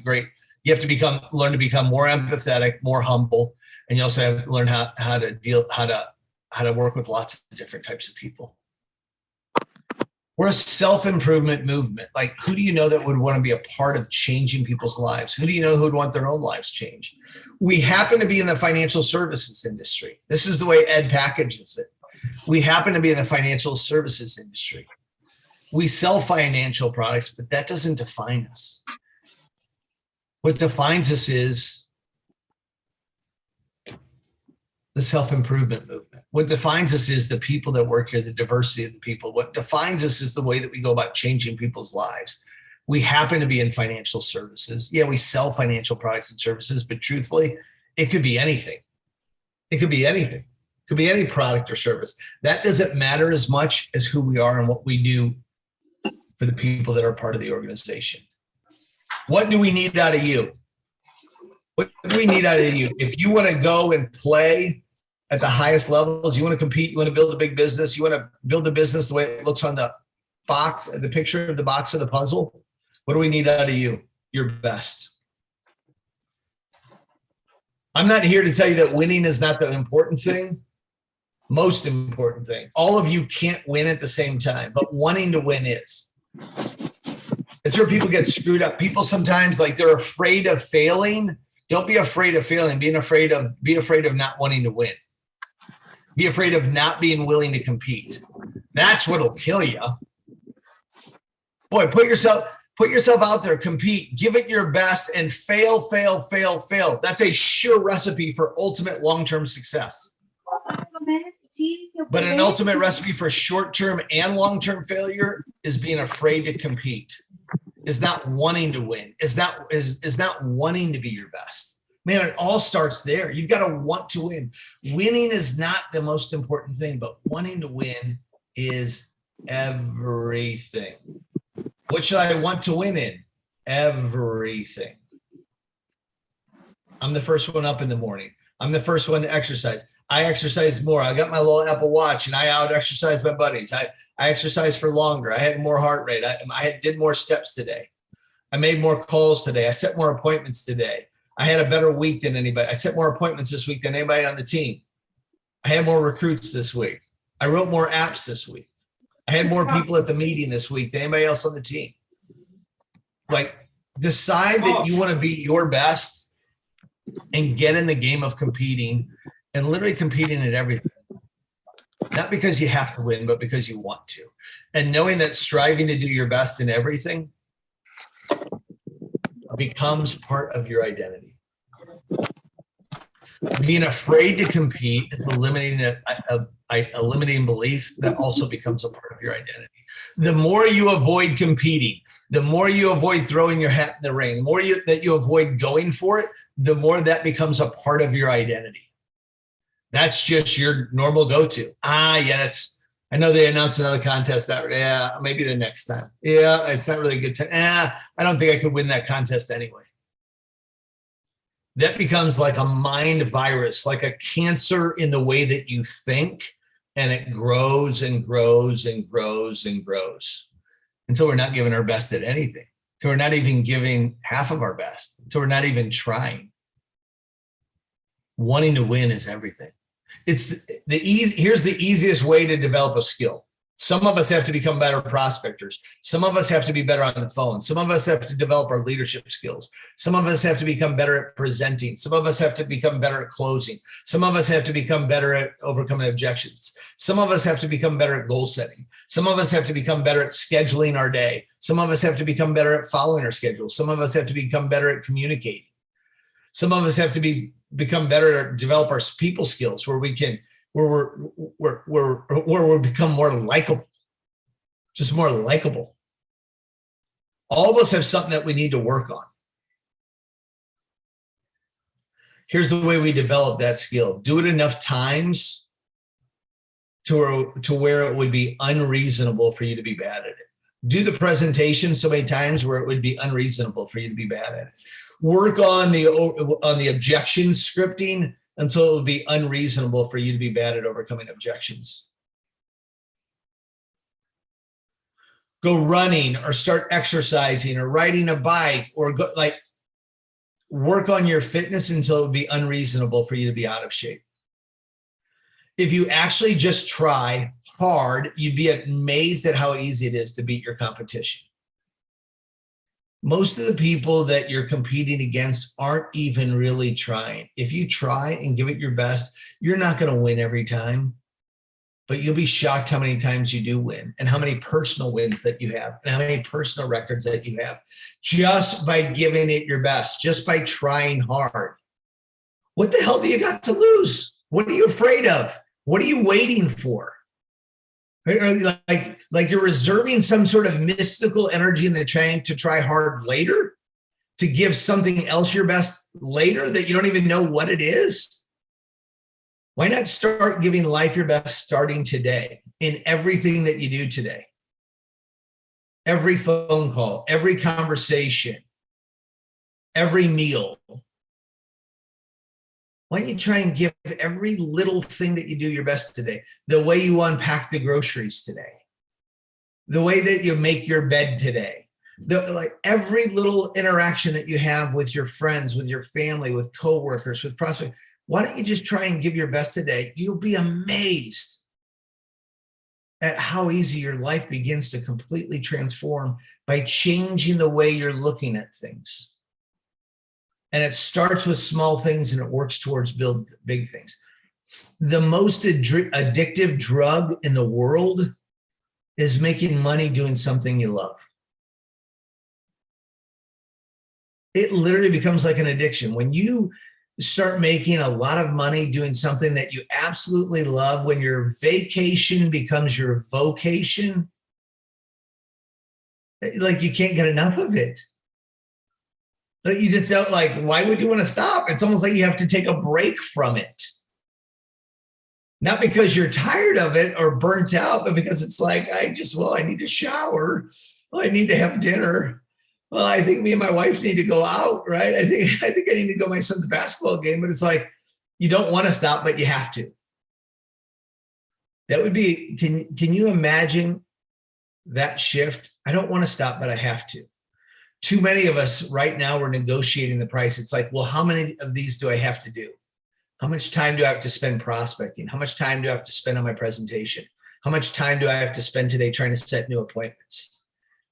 learn to become more empathetic, more humble, and you also have to learn how to work with lots of different types of people. We're a self-improvement movement. Like, who do you know that would want to be a part of changing people's lives? Who do you know who would want their own lives changed? We happen to be in the financial services industry. This is the way Ed packages it. We happen to be in the financial services industry. We sell financial products, but that doesn't define us. What defines us is the self-improvement movement. What defines us is the people that work here, the diversity of the people. What defines us is the way that we go about changing people's lives. We happen to be in financial services. Yeah, we sell financial products and services, but truthfully, it could be anything. It could be anything. It could be any product or service. That doesn't matter as much as who we are and what we do for the people that are part of the organization. What do we need out of you? What do we need out of you? If you want to go and play at the highest levels, you want to compete, you want to build a big business, you want to build a business the way it looks on the box, the picture of the box of the puzzle, what do we need out of you? Your best. I'm not here to tell you that winning is not the important thing, most important thing. All of you can't win at the same time, but wanting to win is. It's where people get screwed up. People sometimes like they're afraid of failing. Don't be afraid of failing. Be afraid of not wanting to win. Be afraid of not being willing to compete. That's what'll kill you. Boy, put yourself out there, compete, give it your best, and fail. That's a sure recipe for ultimate long-term success. But an ultimate recipe for short-term and long-term failure is being afraid to compete. Is not wanting to win, is not wanting to be your best. Man, it all starts there. You've got to want to win. Winning is not the most important thing, but wanting to win is everything. What should I want to win in? Everything. I'm the first one up in the morning. I'm the first one to exercise. I exercise more. I got my little Apple Watch and I out-exercise my buddies. I exercised for longer. I had more heart rate. I did more steps today. I made more calls today. I set more appointments today. I had a better week than anybody. I set more appointments this week than anybody on the team. I had more recruits this week. I wrote more apps this week. I had more people at the meeting this week than anybody else on the team. Like, decide that you want to be your best and get in the game of competing and literally competing at everything. Not because you have to win, but because you want to. And knowing that striving to do your best in everything becomes part of your identity. Being afraid to compete is eliminating a limiting belief that also becomes a part of your identity. The more you avoid competing, the more you avoid throwing your hat in the ring, the more that you avoid going for it, the more that becomes a part of your identity. That's just your normal go-to. Yeah, I know they announced another contest. Maybe the next time. Yeah, it's not really a good time. I don't think I could win that contest anyway. That becomes like a mind virus, like a cancer in the way that you think, and it grows and grows and grows and grows until we're not giving our best at anything, until we're not even giving half of our best, until we're not even trying. Wanting to win is everything. It's here's the easiest way to develop a skill. Some of us have to become better prospectors. Some of us have to be better on the phone. Some of us have to develop our leadership skills. Some of us have to become better at presenting. Some of us have to become better at closing. Some of us have to become better at overcoming objections. Some of us have to become better at goal setting. Some of us have to become better at scheduling our day. Some of us have to become better at following our schedule. Some of us have to become better at communicating. Some of us have to become better at develop our people skills where we can where we become more likable, just more likable. All of us have something that we need to work on. Here's the way we develop that skill. Do it enough times to where it would be unreasonable for you to be bad at it. Do the presentation so many times where it would be unreasonable for you to be bad at it. Work on the objections scripting until it would be unreasonable for you to be bad at overcoming objections. Go running or start exercising or riding a bike or go work on your fitness until it would be unreasonable for you to be out of shape. If you actually just try hard, you'd be amazed at how easy it is to beat your competition. Most of the people that you're competing against aren't even really trying. If you try and give it your best, you're not going to win every time, but you'll be shocked how many times you do win and how many personal wins that you have and how many personal records that you have just by giving it your best, just by trying hard. What the hell do you got to lose? What are you afraid of? What are you waiting for? Like you're reserving some sort of mystical energy in the tank to try hard later, to give something else your best later that you don't even know what it is. Why not start giving life your best starting today in everything that you do today? Every phone call, every conversation, every meal. Why don't you try and give every little thing that you do your best today? The way you unpack the groceries today, the way that you make your bed today, every little interaction that you have with your friends, with your family, with coworkers, with prospects. Why don't you just try and give your best today? You'll be amazed at how easy your life begins to completely transform by changing the way you're looking at things. And it starts with small things and it works towards build big things. The most addictive drug in the world is making money doing something you love. It literally becomes like an addiction. When you start making a lot of money doing something that you absolutely love, when your vacation becomes your vocation, like you can't get enough of it. You just felt like, why would you want to stop? It's almost like you have to take a break from it. Not because you're tired of it or burnt out, but because it's like, I need to shower. Well, I need to have dinner. Well, I think me and my wife need to go out, right? I think I need to go to my son's basketball game, but it's like, you don't want to stop, but you have to. That would be, can you imagine that shift? I don't want to stop, but I have to. Too many of us right now, we're negotiating the price. It's like, well, how many of these do I have to do? How much time do I have to spend prospecting? How much time do I have to spend on my presentation? How much time do I have to spend today trying to set new appointments?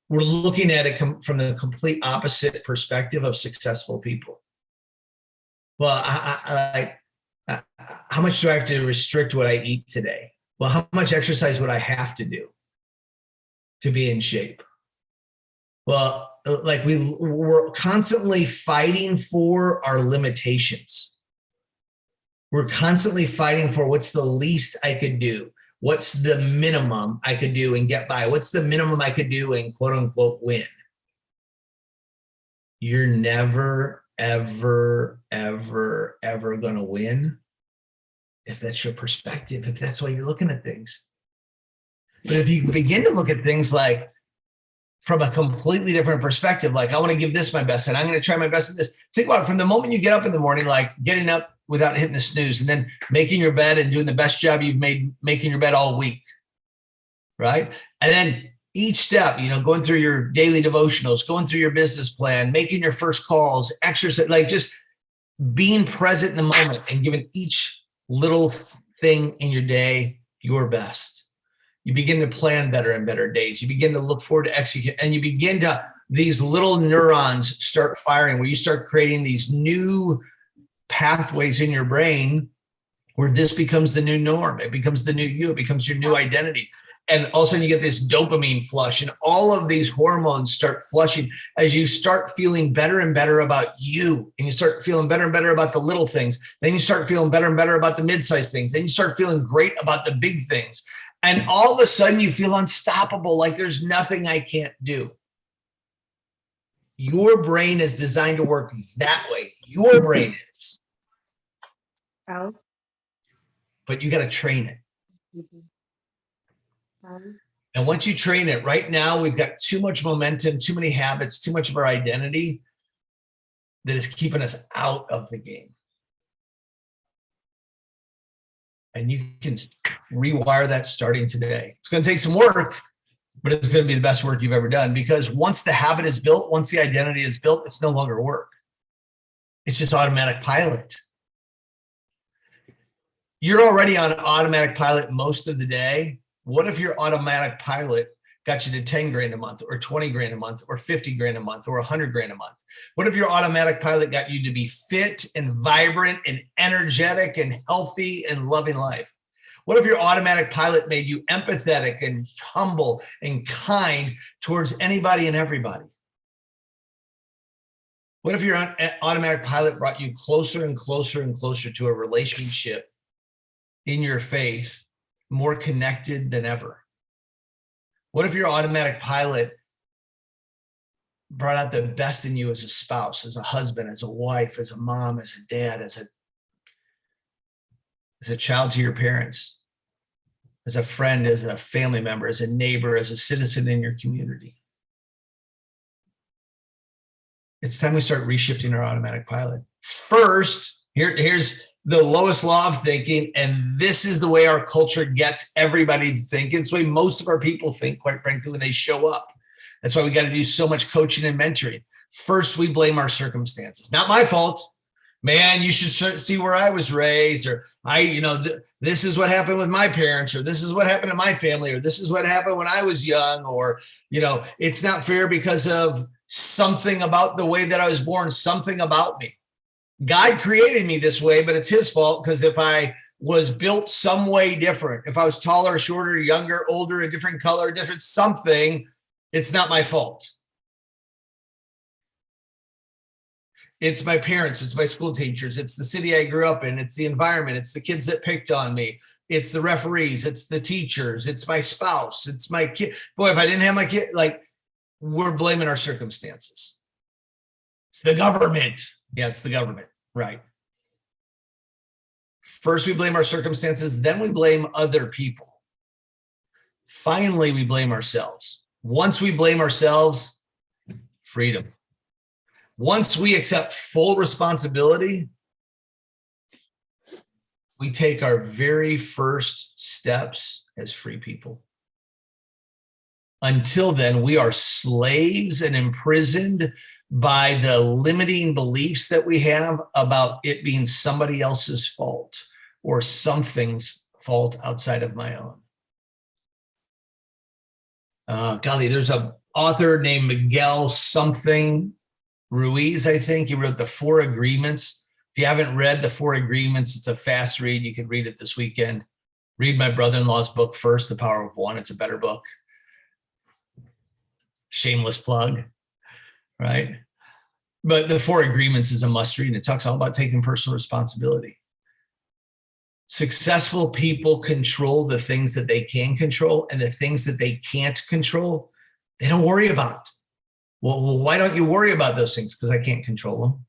We're looking at it from the complete opposite perspective of successful people. Well, how much do I have to restrict what I eat today? Well, how much exercise would I have to do to be in shape? Well, like we're constantly fighting for our limitations. We're constantly fighting for what's the least I could do. What's the minimum I could do and get by? What's the minimum I could do and quote unquote win? You're never, ever, ever, ever going to win if that's your perspective, if that's why you're looking at things. But if you begin to look at things like from a completely different perspective, like I want to give this my best and I'm going to try my best at this. Think about it from the moment you get up in the morning, like getting up without hitting the snooze and then making your bed and doing the best job you've made making your bed all week, right? And then each step, going through your daily devotionals, going through your business plan, making your first calls, exercise, like just being present in the moment and giving each little thing in your day your best. You begin to plan better and better days. You begin to look forward to execute, and you begin to, these little neurons start firing where you start creating these new pathways in your brain where this becomes the new norm. It becomes the new you. It becomes your new identity. And all of a sudden you get this dopamine flush, and all of these hormones start flushing as you start feeling better and better about you. And you start feeling better and better about the little things. Then you start feeling better and better about the mid-sized things. Then you start feeling great about the big things. And all of a sudden you feel unstoppable, like there's nothing I can't do. Your brain is designed to work that way. Your brain is. Oh. But you got to train it. Mm-hmm. And once you train it, right now we've got too much momentum, too many habits, too much of our identity that is keeping us out of the game. And you can rewire that starting today. It's going to take some work, but it's going to be the best work you've ever done, because once the habit is built, once the identity is built, it's no longer work. It's just automatic pilot. You're already on automatic pilot most of the day. What if your automatic pilot got you to 10 grand a month, or 20 grand a month, or 50 grand a month, or 100 grand a month? What if your automatic pilot got you to be fit and vibrant and energetic and healthy and loving life? What if your automatic pilot made you empathetic and humble and kind towards anybody and everybody? What if your automatic pilot brought you closer and closer and closer to a relationship in your faith, more connected than ever? What if your automatic pilot brought out the best in you as a spouse, as a husband, as a wife, as a mom, as a dad, as a child to your parents, as a friend, as a family member, as a neighbor, as a citizen in your community? It's time we start reshifting our automatic pilot. First, here's the lowest law of thinking, and this is the way our culture gets everybody to think. It's the way most of our people think, quite frankly, when they show up. That's why we got to do so much coaching and mentoring. First, we blame our circumstances. Not my fault. Man, you should see where I was raised, or this is what happened with my parents, or this is what happened to my family, or this is what happened when I was young, or, it's not fair because of something about the way that I was born, something about me. God created me this way, but it's his fault, because if I was built some way different, if I was taller, shorter, younger, older, a different color, different something, it's not my fault. It's my parents, it's my school teachers, it's the city I grew up in, it's the environment, it's the kids that picked on me, it's the referees, it's the teachers, it's my spouse, it's my kid. Boy, if I didn't have my kid, we're blaming our circumstances. It's the government. Yeah, it's the government, right? First, we blame our circumstances, then we blame other people. Finally, we blame ourselves. Once we blame ourselves, freedom. Once we accept full responsibility, we take our very first steps as free people. Until then, we are slaves and imprisoned by the limiting beliefs that we have about it being somebody else's fault or something's fault outside of my own. Golly, there's an author named Miguel something Ruiz, I think. He wrote The Four Agreements. If you haven't read The Four Agreements, it's a fast read. You can read it this weekend. Read my brother-in-law's book first, The Power of One. It's a better book. Shameless plug, right? But The Four Agreements is a must read, and it talks all about taking personal responsibility. Successful people control the things that they can control, and the things that they can't control, they don't worry about. Well, why don't you worry about those things? Because I can't control them.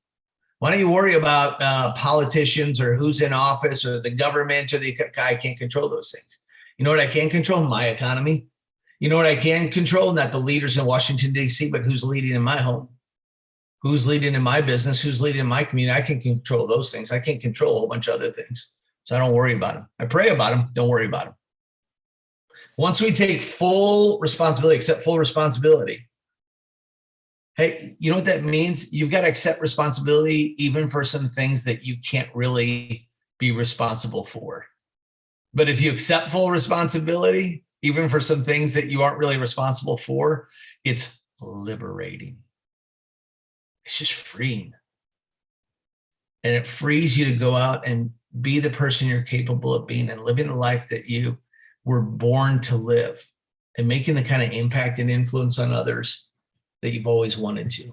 Why don't you worry about politicians or who's in office or the government or I can't control those things. You know what I can control? My economy. You know what I can control? Not the leaders in Washington, D.C., but who's leading in my home, who's leading in my business, who's leading in my community. I can control those things. I can't control a whole bunch of other things. So I don't worry about them. I pray about them. Don't worry about them. Once we take full responsibility, accept full responsibility. Hey, you know what that means? You've got to accept responsibility even for some things that you can't really be responsible for. But if you accept full responsibility, even for some things that you aren't really responsible for, it's liberating. It's just freeing. And it frees you to go out and be the person you're capable of being and living the life that you were born to live and making the kind of impact and influence on others that you've always wanted to.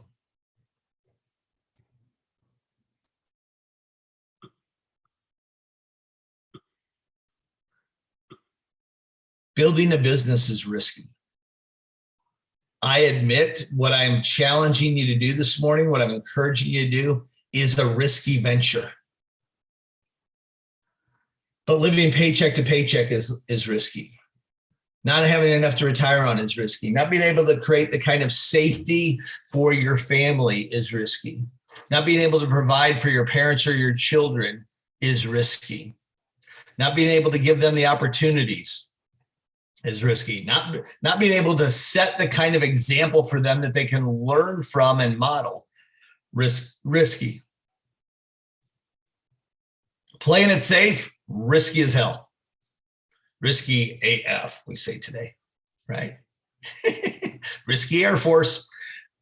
Building a business is risky. I admit what I'm challenging you to do this morning, what I'm encouraging you to do is a risky venture. But living paycheck to paycheck is risky. Not having enough to retire on is risky. Not being able to create the kind of safety for your family is risky. Not being able to provide for your parents or your children is risky. Not being able to give them the opportunities is risky. Not being able to set the kind of example for them that they can learn from and model, risky. Playing it safe, risky as hell. Risky AF, we say today, right? Risky Air Force.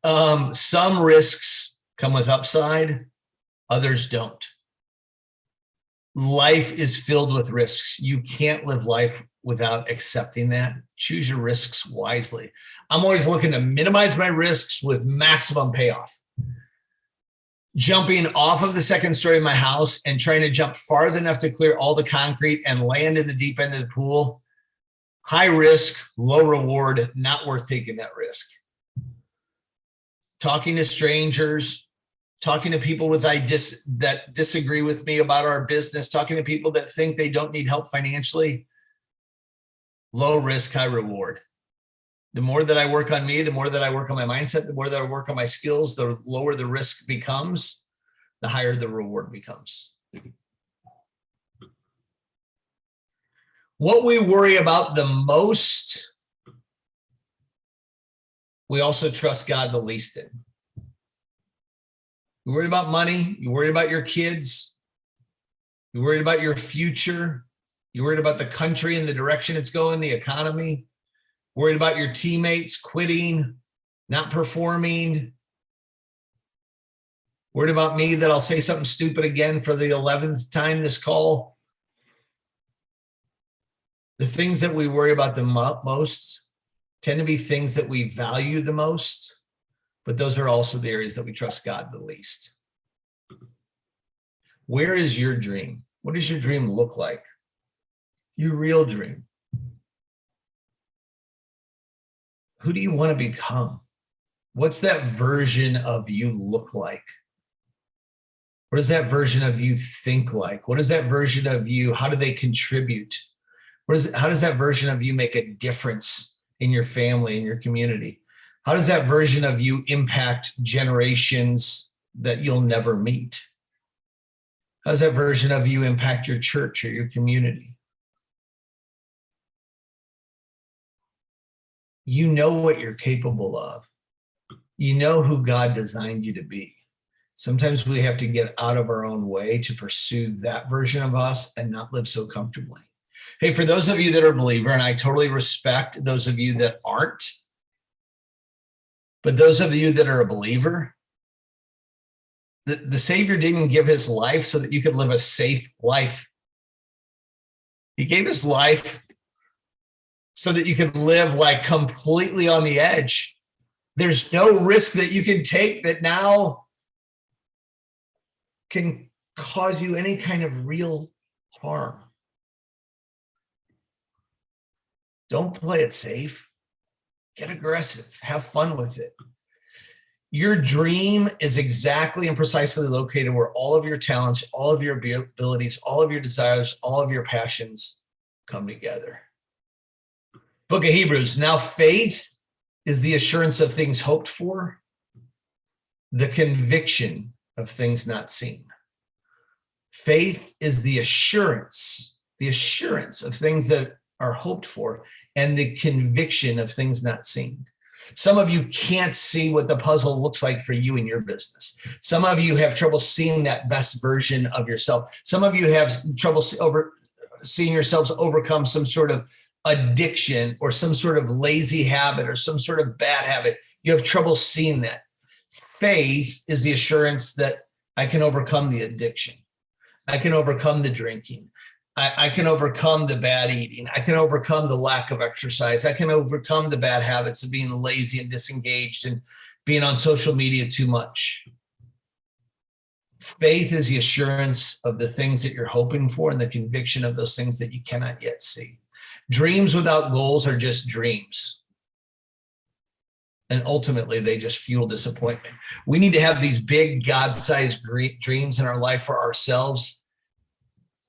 Some risks come with upside, others don't. Life is filled with risks. You can't live life without accepting that. Choose your risks wisely. I'm always looking to minimize my risks with maximum payoff. Jumping off of the second story of my house and trying to jump farther enough to clear all the concrete and land in the deep end of the pool. High risk, low reward, not worth taking that risk. Talking to strangers, talking to people that disagree with me about our business, talking to people that think they don't need help financially. Low risk, high reward. The more that I work on me, the more that I work on my mindset, the more that I work on my skills, the lower the risk becomes, the higher the reward becomes. What we worry about the most, we also trust God the least in. You're worried about money, you're worried about your kids, you're worried about your future, you're worried about the country and the direction it's going, the economy, worried about your teammates quitting, not performing, worried about me that I'll say something stupid again for the 11th time this call. The things that we worry about the most tend to be things that we value the most, but those are also the areas that we trust God the least. Where is your dream? What does your dream look like? Your real dream. Who do you want to become? What's that version of you look like? What does that version of you think like? What is that version of you? How do they contribute? How does that version of you make a difference in your family, in your community? How does that version of you impact generations that you'll never meet? How does that version of you impact your church or your community? You know what you're capable of. You know who God designed you to be. Sometimes we have to get out of our own way to pursue that version of us and not live so comfortably. Hey, for those of you that are a believer, and I totally respect those of you that aren't, but those of you that are a believer, the Savior didn't give his life so that you could live a safe life. He gave his life so that you could live like completely on the edge. There's no risk that you can take that now can cause you any kind of real harm. Don't play it safe. Get aggressive. Have fun with it. Your dream is exactly and precisely located where all of your talents, all of your abilities, all of your desires, all of your passions come together. Book of Hebrews. Now faith is the assurance of things hoped for, the conviction of things not seen. Faith is the assurance of things that are hoped for and the conviction of things not seen. Some of you can't see what the puzzle looks like for you in your business. Some of you have trouble seeing that best version of yourself. Some of you have trouble seeing yourselves overcome some sort of addiction or some sort of lazy habit or some sort of bad habit, you have trouble seeing that. Faith is the assurance that I can overcome the addiction. I can overcome the drinking. I can overcome the bad eating. I can overcome the lack of exercise. I can overcome the bad habits of being lazy and disengaged and being on social media too much. Faith is the assurance of the things that you're hoping for and the conviction of those things that you cannot yet see. Dreams without goals are just dreams. And ultimately, they just fuel disappointment. We need to have these big God-sized dreams in our life for ourselves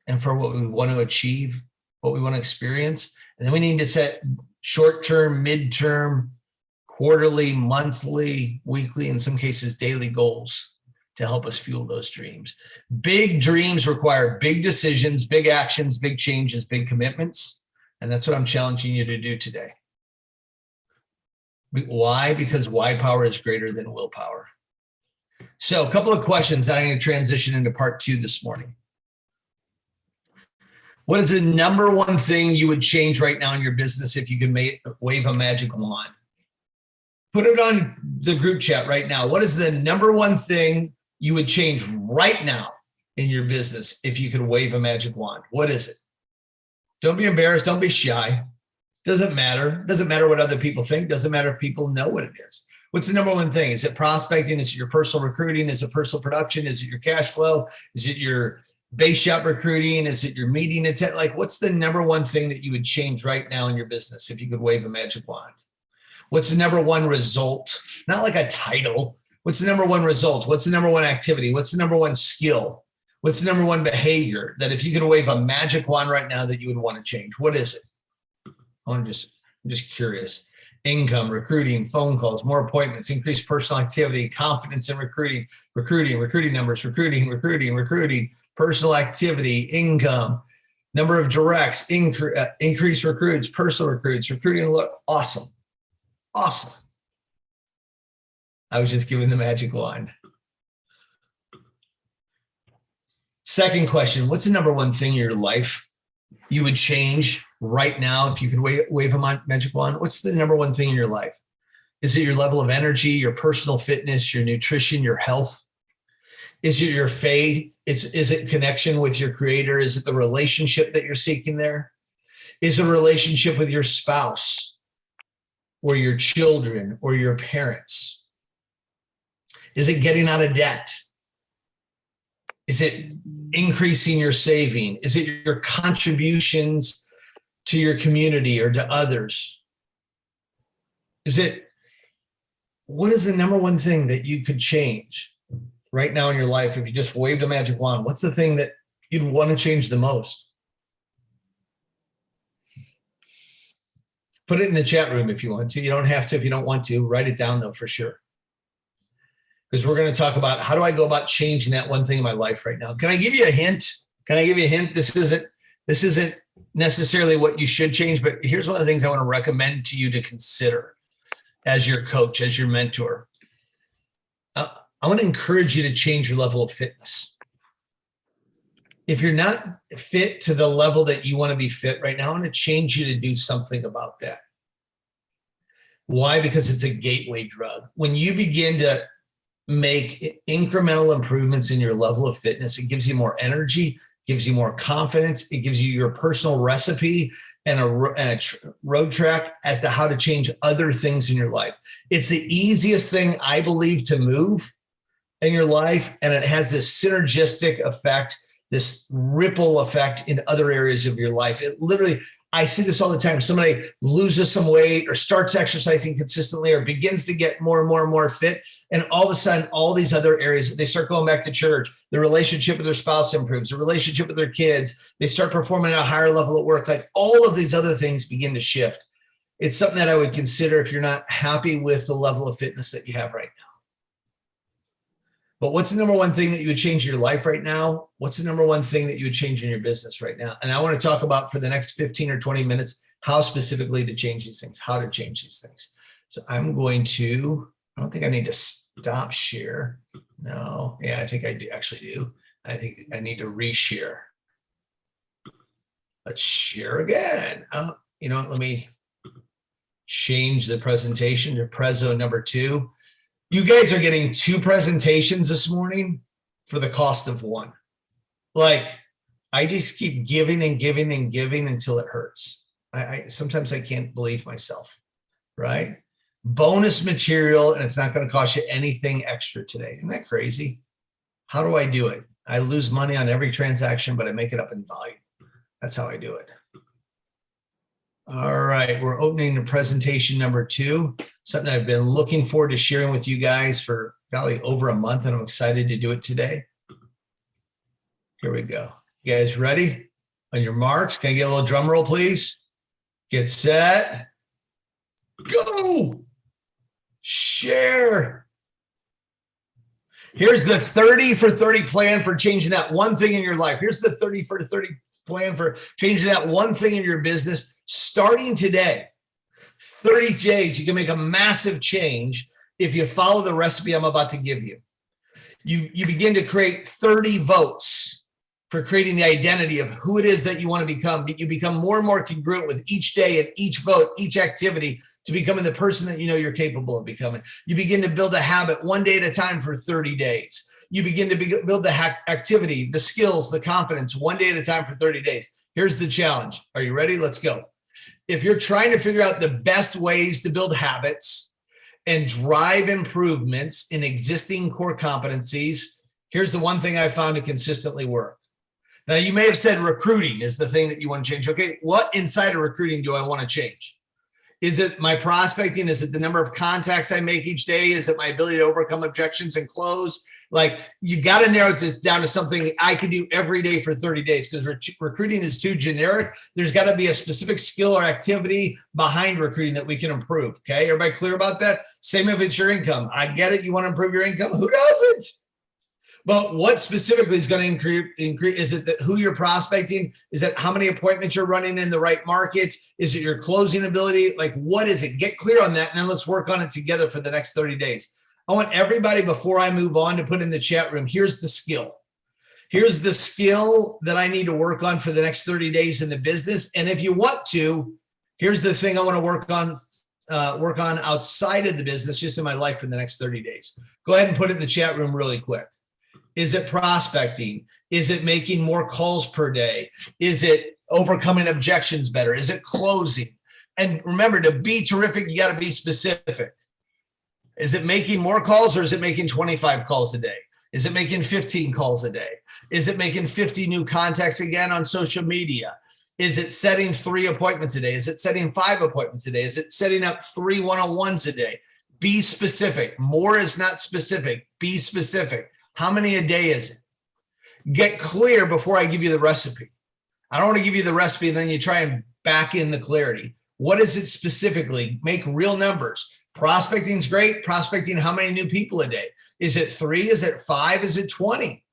and for what we want to achieve, what we want to experience. And then we need to set short-term, mid-term, quarterly, monthly, weekly, in some cases, daily goals to help us fuel those dreams. Big dreams require big decisions, big actions, big changes, big commitments. And that's what I'm challenging you to do today. Why? Because why power is greater than willpower. So a couple of questions that I'm going to transition into part 2 this morning. What is the number one thing you would change right now in your business if you could wave a magic wand? Put it on the group chat right now. What is the number one thing you would change right now in your business if you could wave a magic wand? What is it? Don't be embarrassed. Don't be shy. Doesn't matter. Doesn't matter what other people think. Doesn't matter if people know what it is. What's the number one thing? Is it prospecting? Is it your personal recruiting? Is it personal production? Is it your cash flow? Is it your base shop recruiting? Is it your meeting? It's like, what's the number one thing that you would change right now in your business if you could wave a magic wand? What's the number one result? Not like a title. What's the number one result? What's the number one activity? What's the number one skill? What's the number one behavior that if you could wave a magic wand right now that you would want to change? What is it? I'm just curious. Income, recruiting, phone calls, more appointments, increased personal activity, confidence in recruiting numbers, recruiting, personal activity, income, number of directs, increased recruits, personal recruits, recruiting. Awesome. Awesome. I was just giving the magic wand. Second question, what's the number one thing in your life you would change right now if you could wave a magic wand? What's the number one thing in your life? Is it your level of energy, your personal fitness, your nutrition, your health? Is it your faith? Is it connection with your creator? Is it the relationship that you're seeking there? Is it a relationship with your spouse or your children or your parents? Is it getting out of debt? Is it increasing your saving? Is it your contributions to your community or to others? What is the number one thing that you could change right now in your life if you just waved a magic wand? What's the thing that you'd want to change the most? Put it in the chat room if you want to. You don't have to if you don't want to. Write it down though for sure. Because we're going to talk about how do I go about changing that one thing in my life right now. Can I give you a hint? This isn't necessarily what you should change, but here's one of the things I want to recommend to you to consider as your coach, as your mentor. I want to encourage you to change your level of fitness. If you're not fit to the level that you want to be fit right now, I want to change you to do something about that. Why? Because it's a gateway drug. When you begin to make incremental improvements in your level of fitness, it gives you more energy, gives you more confidence. It gives you your personal recipe and a road track as to how to change other things in your life. It's the easiest thing, I believe, to move in your life. And it has this synergistic effect, this ripple effect in other areas of your life. It literally, I see this all the time. Somebody loses some weight or starts exercising consistently or begins to get more and more and more fit. And all of a sudden, all these other areas, they start going back to church. The relationship with their spouse improves. The relationship with their kids. They start performing at a higher level at work. Like all of these other things begin to shift. It's something that I would consider if you're not happy with the level of fitness that you have right now. But what's the number one thing that you would change in your life right now? What's the number one thing that you would change in your business right now? And I want to talk about for the next 15 or 20 minutes, how specifically to change these things, how to change these things. So I'm going to, I don't think I need to stop share. No, yeah, I think I do actually do. I think I need to reshare. Let's share again. You know what? Let me change the presentation to Prezzo number 2. You guys are getting 2 presentations this morning for the cost of 1. Like, I just keep giving and giving and giving until it hurts. I sometimes I can't believe myself, right? Bonus material, and it's not going to cost you anything extra today. Isn't that crazy? How do I do it? I lose money on every transaction, but I make it up in volume. That's how I do it. All right, we're opening the presentation number 2, something I've been looking forward to sharing with you guys for probably over a month, and I'm excited to do it today. Here we go. You guys ready? On your marks, can I get a little drum roll, please? Get set. Go. Share. Here's the 30 for 30 plan for changing that one thing in your life. Here's the 30 for 30 plan for changing that one thing in your business. Starting today, 30 days, you can make a massive change if you follow the recipe I'm about to give you. You begin to create 30 votes for creating the identity of who it is that you want to become. You become more and more congruent with each day and each vote, each activity, to becoming the person that you know you're capable of becoming. You begin to build a habit one day at a time for 30 days. You begin to build the activity, the skills, the confidence one day at a time for 30 days. Here's the challenge. Are you ready? Let's go. If you're trying to figure out the best ways to build habits and drive improvements in existing core competencies, here's the one thing I found to consistently work. Now, you may have said recruiting is the thing that you want to change. Okay, what inside of recruiting do I want to change? Is it my prospecting? Is it the number of contacts I make each day? Is it my ability to overcome objections and close? Like, you got to narrow it down to something I can do every day for 30 days, because recruiting is too generic. There's got to be a specific skill or activity behind recruiting that we can improve. Okay, everybody clear about that? Same if it's your income. I get it. You want to improve your income. Who doesn't? But what specifically is going to increase? Is it that who you're prospecting? Is it how many appointments you're running in the right markets? Is it your closing ability? Like, what is it? Get clear on that, and then let's work on it together for the next 30 days. I want everybody, before I move on, to put in the chat room, here's the skill. Here's the skill that I need to work on for the next 30 days in the business. And if you want to, here's the thing I want to work on outside of the business, just in my life for the next 30 days. Go ahead and put it in the chat room really quick. Is it prospecting? Is it making more calls per day? Is it overcoming objections better? Is it closing? And remember, to be terrific, you got to be specific. Is it making more calls, or is it making 25 calls a day? Is it making 15 calls a day? Is it making 50 new contacts again on social media? Is it setting 3 appointments a day? Is it setting 5 appointments a day? Is it setting up 3 one-on-ones a day? Be specific. More is not specific. Be specific. How many a day is it? Get clear before I give you the recipe. I don't want to give you the recipe and then you try and back in the clarity. What is it specifically? Make real numbers. Prospecting is great. Prospecting how many new people a day? Is it 3? Is it 5? Is it 20?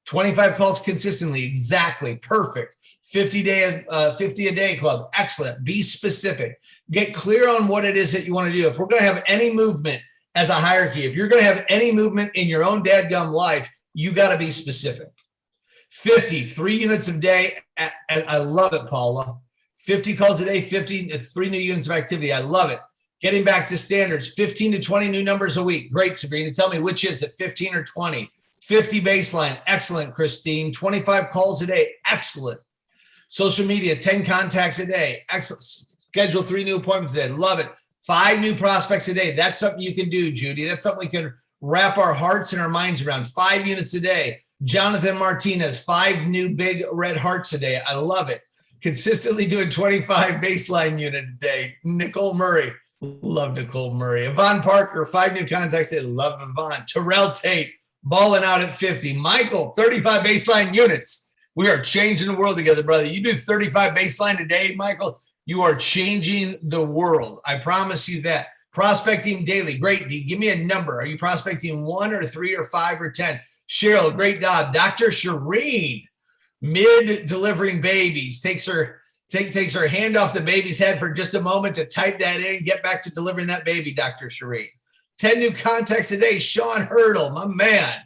25 calls consistently. Exactly. Perfect. 50 a day club. Excellent. Be specific. Get clear on what it is that you want to do. If we're going to have any movement as a hierarchy, if you're going to have any movement in your own dadgum life, you got to be specific. 50, 3 units a day. I love it, Paula. 50 calls a day, 3 new units of activity. I love it. Getting back to standards, 15 to 20 new numbers a week. Great, Sabrina. Tell me, which is it, 15 or 20? 50 baseline. Excellent, Christine. 25 calls a day. Excellent. Social media, 10 contacts a day. Excellent. Schedule 3 new appointments a day. Love it. 5 new prospects a day. That's something you can do, Judy. That's something we can wrap our hearts and our minds around. 5 units a day. Jonathan Martinez, 5 new big red hearts a day. I love it. Consistently doing 25 baseline unit a day. Nicole Murray. Love Nicole Murray. Yvonne Parker, 5 new contacts a day. Love Yvonne. Terrell Tate, balling out at 50. Michael, 35 baseline units. We are changing the world together, brother. You do 35 baseline a day, Michael, you are changing the world. I promise you that. Prospecting daily. Great, D. Give me a number. Are you prospecting 1 or 3 or 5 or 10? Cheryl, great job. Dr. Shireen, mid-delivering babies, takes her hand off the baby's head for just a moment to type that in, get back to delivering that baby, Dr. Shireen. 10 new contacts a day. Sean Hurdle, my man.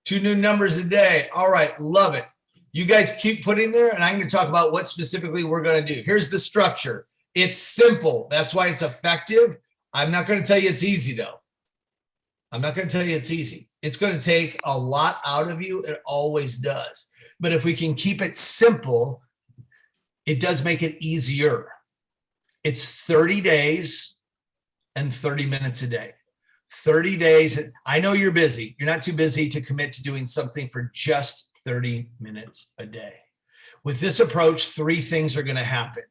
2 new numbers a day. All right, love it. You guys keep putting there, and I'm going to talk about what specifically we're going to do. Here's the structure. It's simple. That's why it's effective. I'm not going to tell you it's easy, though. I'm not going to tell you it's easy. It's going to take a lot out of you. It always does. But if we can keep it simple, it does make it easier. It's 30 days and 30 minutes a day. 30 days. I know you're busy. You're not too busy to commit to doing something for just 30 minutes a day. With this approach, 3 things are going to happen.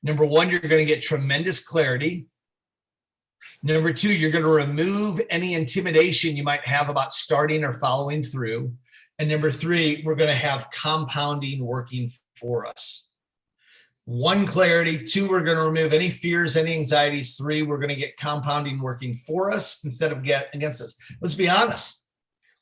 Number 1, you're going to get tremendous clarity. Number 2, you're going to remove any intimidation you might have about starting or following through. And number 3, we're going to have compounding working for us. 1, clarity. 2, we're going to remove any fears, any anxieties. 3, we're going to get compounding working for us instead of against us. Let's be honest.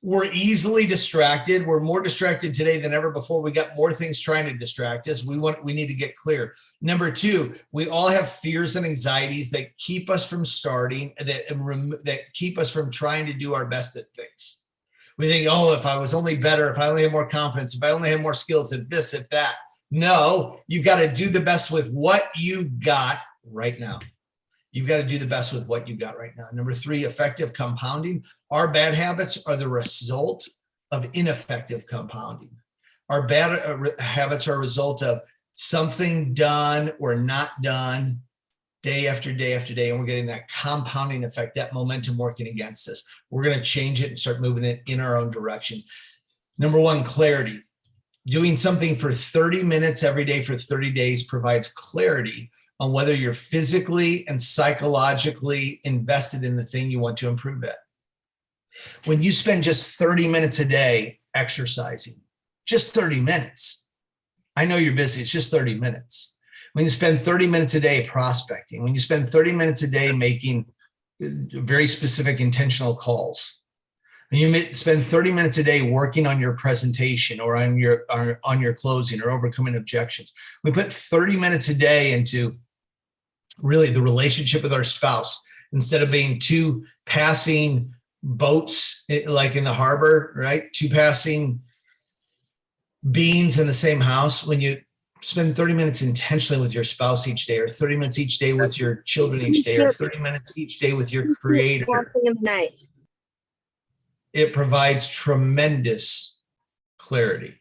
We're easily distracted. We're more distracted today than ever before. We got more things trying to distract us. We need to get clear. Number 2, we all have fears and anxieties that keep us from starting, that keep us from trying to do our best at things. We think, oh, if I was only better, if I only had more confidence, if I only had more skills, if this, if that. No, you got to do the best with what you got right now. You've got to do the best with what you got right now. Number 3, effective compounding. Our bad habits are the result of ineffective compounding. Our bad habits are a result of something done or not done day after day after day. And we're getting that compounding effect, that momentum working against us. We're going to change it and start moving it in our own direction. Number 1, clarity. Doing something for 30 minutes every day for 30 days provides clarity on whether you're physically and psychologically invested in the thing you want to improve at. When you spend just 30 minutes a day exercising, just 30 minutes, I know you're busy, it's just 30 minutes. When you spend 30 minutes a day prospecting, when you spend 30 minutes a day making very specific intentional calls, and you spend 30 minutes a day working on your presentation or on your closing or overcoming objections. We put 30 minutes a day into really the relationship with our spouse instead of being 2 passing boats like in the harbor, right? 2 passing beings in the same house. When you spend 30 minutes intentionally with your spouse each day, or 30 minutes each day with your children each day, or 30 minutes each day with your creator, in the night. it provides tremendous clarity,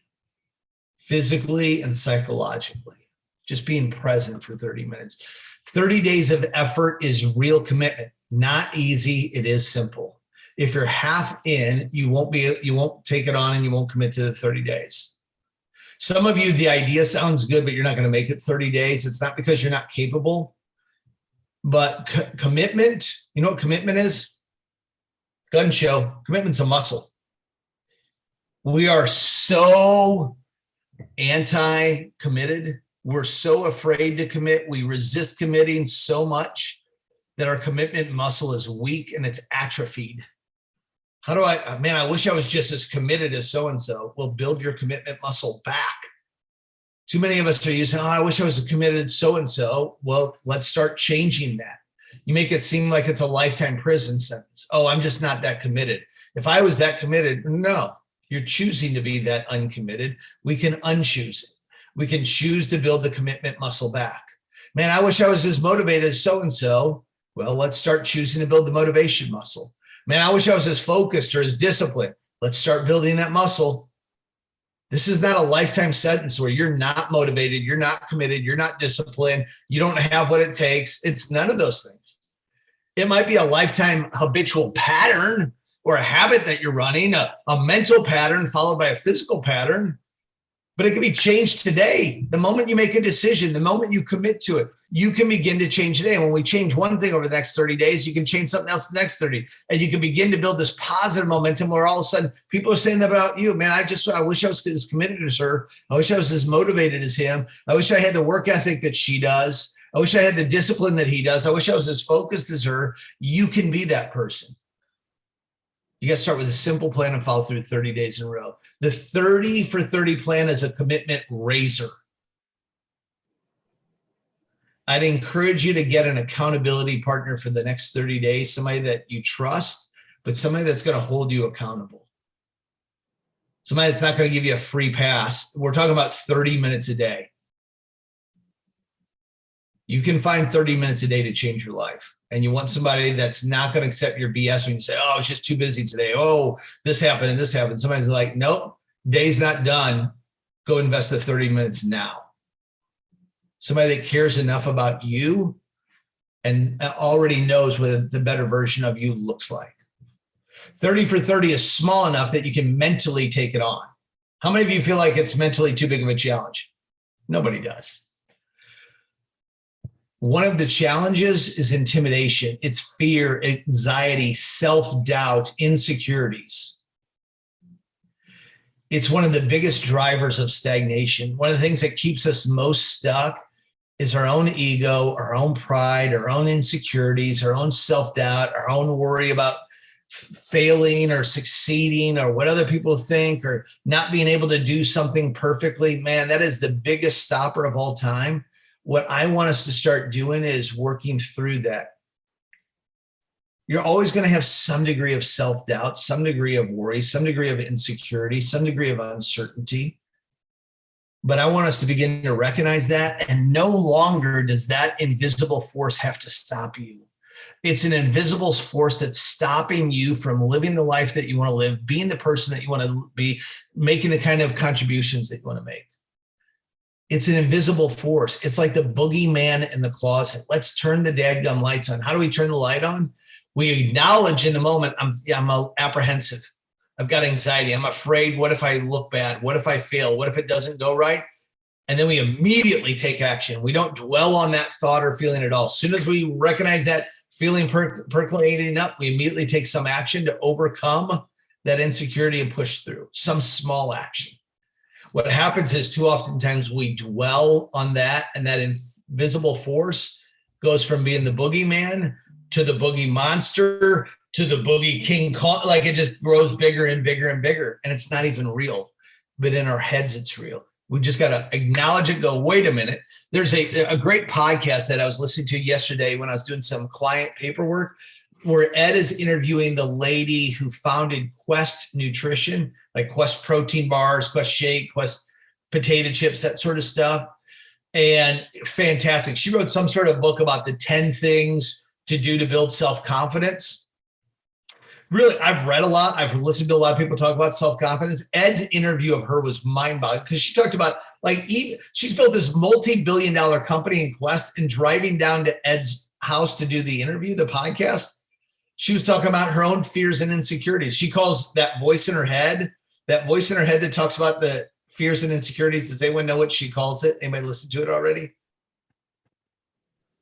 physically and psychologically, just being present for 30 minutes. 30 days of effort is real commitment. Not easy, it is simple. If you're half in, you won't take it on and you won't commit to the 30 days. Some of you, the idea sounds good, but you're not going to make it 30 days. It's not because you're not capable, but commitment, you know what commitment is? Gun show. Commitment's a muscle. We are so anti-committed. We're so afraid to commit. We resist committing so much that our commitment muscle is weak and it's atrophied. How do I wish I was just as committed as so-and-so. Well, build your commitment muscle back. Too many of us are using, I wish I was committed so-and-so. Well, let's start changing that. You make it seem like it's a lifetime prison sentence. Oh, I'm just not that committed. If I was that committed, no, you're choosing to be that uncommitted. We can unchoose it. We can choose to build the commitment muscle back. Man, I wish I was as motivated as so-and-so. Well, let's start choosing to build the motivation muscle. Man, I wish I was as focused or as disciplined. Let's start building that muscle. This is not a lifetime sentence where you're not motivated, you're not committed, you're not disciplined, you don't have what it takes. It's none of those things. It might be a lifetime habitual pattern or a habit that you're running, a mental pattern followed by a physical pattern, but it can be changed today. The moment you make a decision, the moment you commit to it, you can begin to change today. And when we change one thing over the next 30 days, you can change something else the next 30. And you can begin to build this positive momentum where all of a sudden people are saying about you, man, I wish I was as committed as her. I wish I was as motivated as him. I wish I had the work ethic that she does. I wish I had the discipline that he does. I wish I was as focused as her. You can be that person. You got to start with a simple plan and follow through 30 days in a row. The 30 for 30 plan is a commitment raiser. I'd encourage you to get an accountability partner for the next 30 days, somebody that you trust, but somebody that's going to hold you accountable. Somebody that's not going to give you a free pass. We're talking about 30 minutes a day. You can find 30 minutes a day to change your life. And you want somebody that's not going to accept your BS when you say, oh, it's just too busy today. Oh, this happened and this happened. Somebody's like, nope, day's not done. Go invest the 30 minutes now. Somebody that cares enough about you and already knows what the better version of you looks like. 30 for 30 is small enough that you can mentally take it on. How many of you feel like it's mentally too big of a challenge? Nobody does. One of the challenges is intimidation. It's fear, anxiety, self-doubt, insecurities. It's one of the biggest drivers of stagnation. One of the things that keeps us most stuck is our own ego, our own pride, our own insecurities, our own self-doubt, our own worry about failing or succeeding or what other people think or not being able to do something perfectly. Man, that is the biggest stopper of all time. What I want us to start doing is working through that. You're always going to have some degree of self-doubt, some degree of worry, some degree of insecurity, some degree of uncertainty. But I want us to begin to recognize that, and no longer does that invisible force have to stop you. It's an invisible force that's stopping you from living the life that you want to live, being the person that you want to be, making the kind of contributions that you want to make. It's an invisible force. It's like the boogeyman in the closet. Let's turn the dadgum lights on. How do we turn the light on? We acknowledge in the moment, I'm apprehensive. I've got anxiety. I'm afraid. What if I look bad? What if I fail? What if it doesn't go right? And then we immediately take action. We don't dwell on that thought or feeling at all. As soon as we recognize that feeling percolating up, we immediately take some action to overcome that insecurity and push through some small action. What happens is too oftentimes we dwell on that, and that invisible force goes from being the boogeyman to the boogie monster to the boogie King Kong. Like it just grows bigger and bigger and bigger, and it's not even real, but in our heads it's real. We just got to acknowledge it, go, wait a minute. There's a great podcast that I was listening to yesterday when I was doing some client paperwork, where Ed is interviewing the lady who founded Quest Nutrition, like Quest protein bars, Quest shake, Quest potato chips, that sort of stuff. And fantastic. She wrote some sort of book about the 10 things to do to build self-confidence. Really, I've read a lot. I've listened to a lot of people talk about self-confidence. Ed's interview of her was mind-boggling because she talked about, like, she's built this multi-billion-dollar company in Quest, and driving down to Ed's house to do the interview, the podcast, she was talking about her own fears and insecurities. She calls that voice in her head that talks about the fears and insecurities. Does anyone know what she calls it? Anybody listen to it already?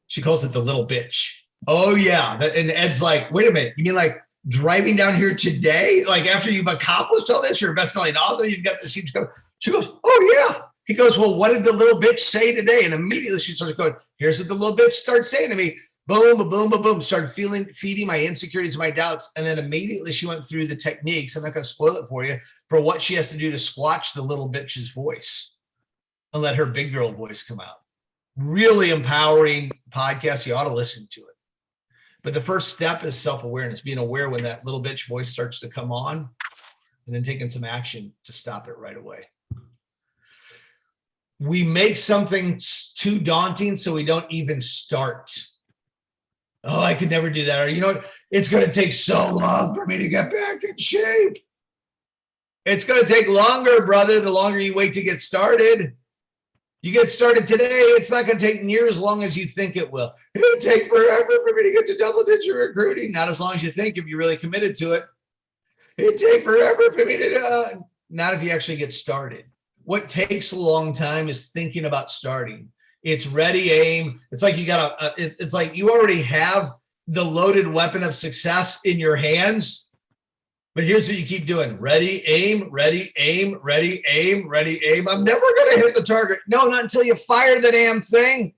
She calls it the little bitch. Oh, yeah. And Ed's like, wait a minute. You mean like driving down here today? Like after you've accomplished all this, you're a best-selling author, you've got this huge company. She goes, oh, yeah. He goes, well, what did the little bitch say today? And immediately she starts going, here's what the little bitch starts saying to me. Boom, boom, boom, boom. Started feeding my insecurities, my doubts. And then immediately she went through the techniques. I'm not going to spoil it for you, for what she has to do to squash the little bitch's voice and let her big girl voice come out. Really empowering podcast. You ought to listen to it. But the first step is self-awareness, being aware when that little bitch voice starts to come on, and then taking some action to stop it right away. We make something too daunting, so we don't even start. Oh, I could never do that. Or, you know what? It's going to take so long for me to get back in shape. It's going to take longer, brother, the longer you wait to get started. You get started today, it's not going to take near as long as you think it will. It'll take forever for me to get to double-digit recruiting. Not as long as you think if you're really committed to it. It'll take forever for me to, not if you actually get started. What takes a long time is thinking about starting. It's ready, aim. It's like it's like you already have the loaded weapon of success in your hands. But here's what you keep doing. Ready, aim, ready, aim, ready, aim, ready, aim. I'm never going to hit the target. No, not until you fire the damn thing.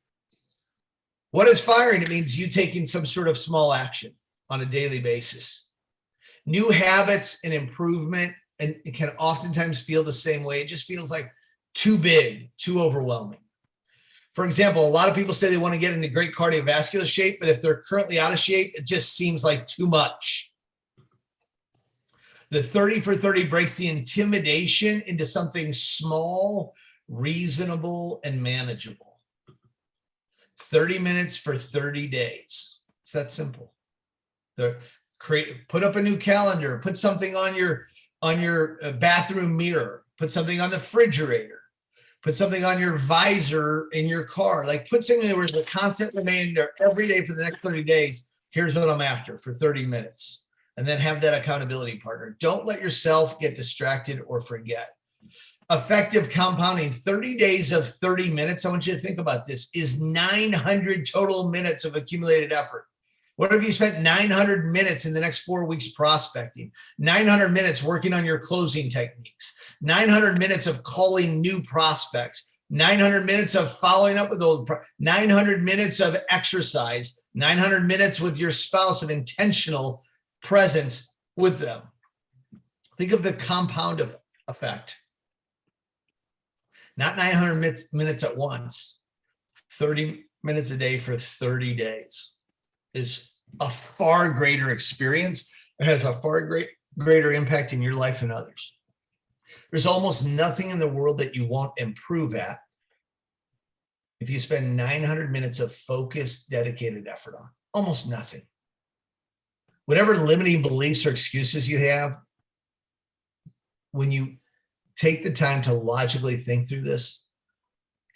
What is firing? It means you taking some sort of small action on a daily basis. New habits and improvement, and it can oftentimes feel the same way. It just feels like too big, too overwhelming. For example, a lot of people say they want to get into great cardiovascular shape, but if they're currently out of shape, it just seems like too much. The 30 for 30 breaks the intimidation into something small, reasonable, and manageable. 30 minutes for 30 days. It's that simple. Put up a new calendar, put something on your bathroom mirror, put something on the refrigerator, put something on your visor in your car. Like put something there was a constant reminder every day for the next 30 days. Here's what I'm after for 30 minutes. And then have that accountability partner. Don't let yourself get distracted or forget. Effective compounding, 30 days of 30 minutes. I want you to think about this, is 900 total minutes of accumulated effort. What if you spent 900 minutes in the next 4 weeks prospecting, 900 minutes working on your closing techniques, 900 minutes of calling new prospects, 900 minutes of following up with 900 minutes of exercise, 900 minutes with your spouse of intentional presence with them. Think of the compound effect. Not 900 minutes at once, 30 minutes a day for 30 days is a far greater experience. It has a far greater impact in your life and others. There's almost nothing in the world that you won't improve at if you spend 900 minutes of focused, dedicated effort on. Almost nothing. Whatever limiting beliefs or excuses you have, when you take the time to logically think through this,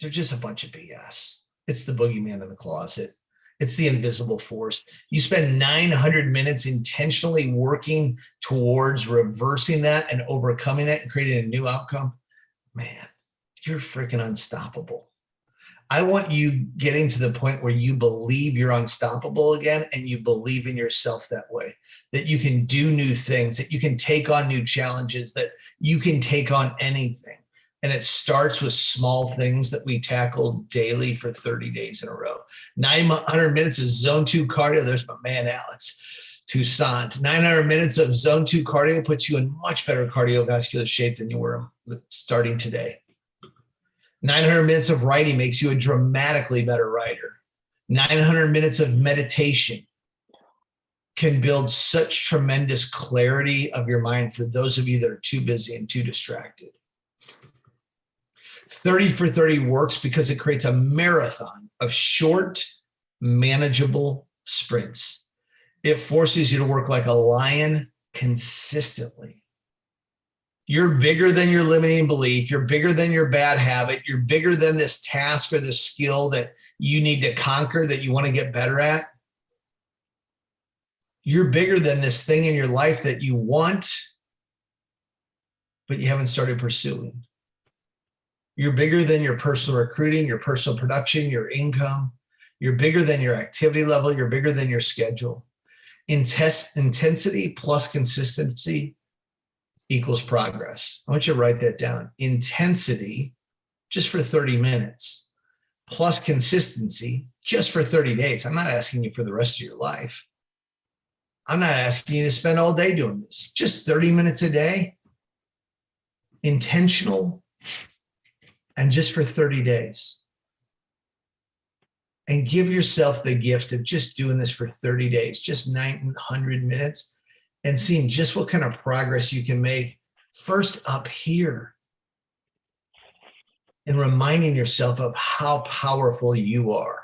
they're just a bunch of BS. It's the boogeyman in the closet. It's the invisible force. You spend 900 minutes intentionally working towards reversing that and overcoming that and creating a new outcome. Man, you're freaking unstoppable. I want you getting to the point where you believe you're unstoppable again and you believe in yourself that way, that you can do new things, that you can take on new challenges, that you can take on anything. And it starts with small things that we tackle daily for 30 days in a row. 900 minutes of zone 2 cardio. There's my man, Alex Toussaint. 900 minutes of zone 2 cardio puts you in much better cardiovascular shape than you were starting today. 900 minutes of writing makes you a dramatically better writer. 900 minutes of meditation can build such tremendous clarity of your mind for those of you that are too busy and too distracted. 30 for 30 works because it creates a marathon of short, manageable sprints. It forces you to work like a lion consistently. You're bigger than your limiting belief. You're bigger than your bad habit. You're bigger than this task or this skill that you need to conquer, that you want to get better at. You're bigger than this thing in your life that you want, but you haven't started pursuing. You're bigger than your personal recruiting, your personal production, your income. You're bigger than your activity level. You're bigger than your schedule. Intensity plus consistency equals progress. I want you to write that down. Intensity, just for 30 minutes, plus consistency, just for 30 days. I'm not asking you for the rest of your life. I'm not asking you to spend all day doing this. Just 30 minutes a day, intentional, and just for 30 days. And give yourself the gift of just doing this for 30 days, just 900 minutes, and seeing just what kind of progress you can make first up here. And reminding yourself of how powerful you are.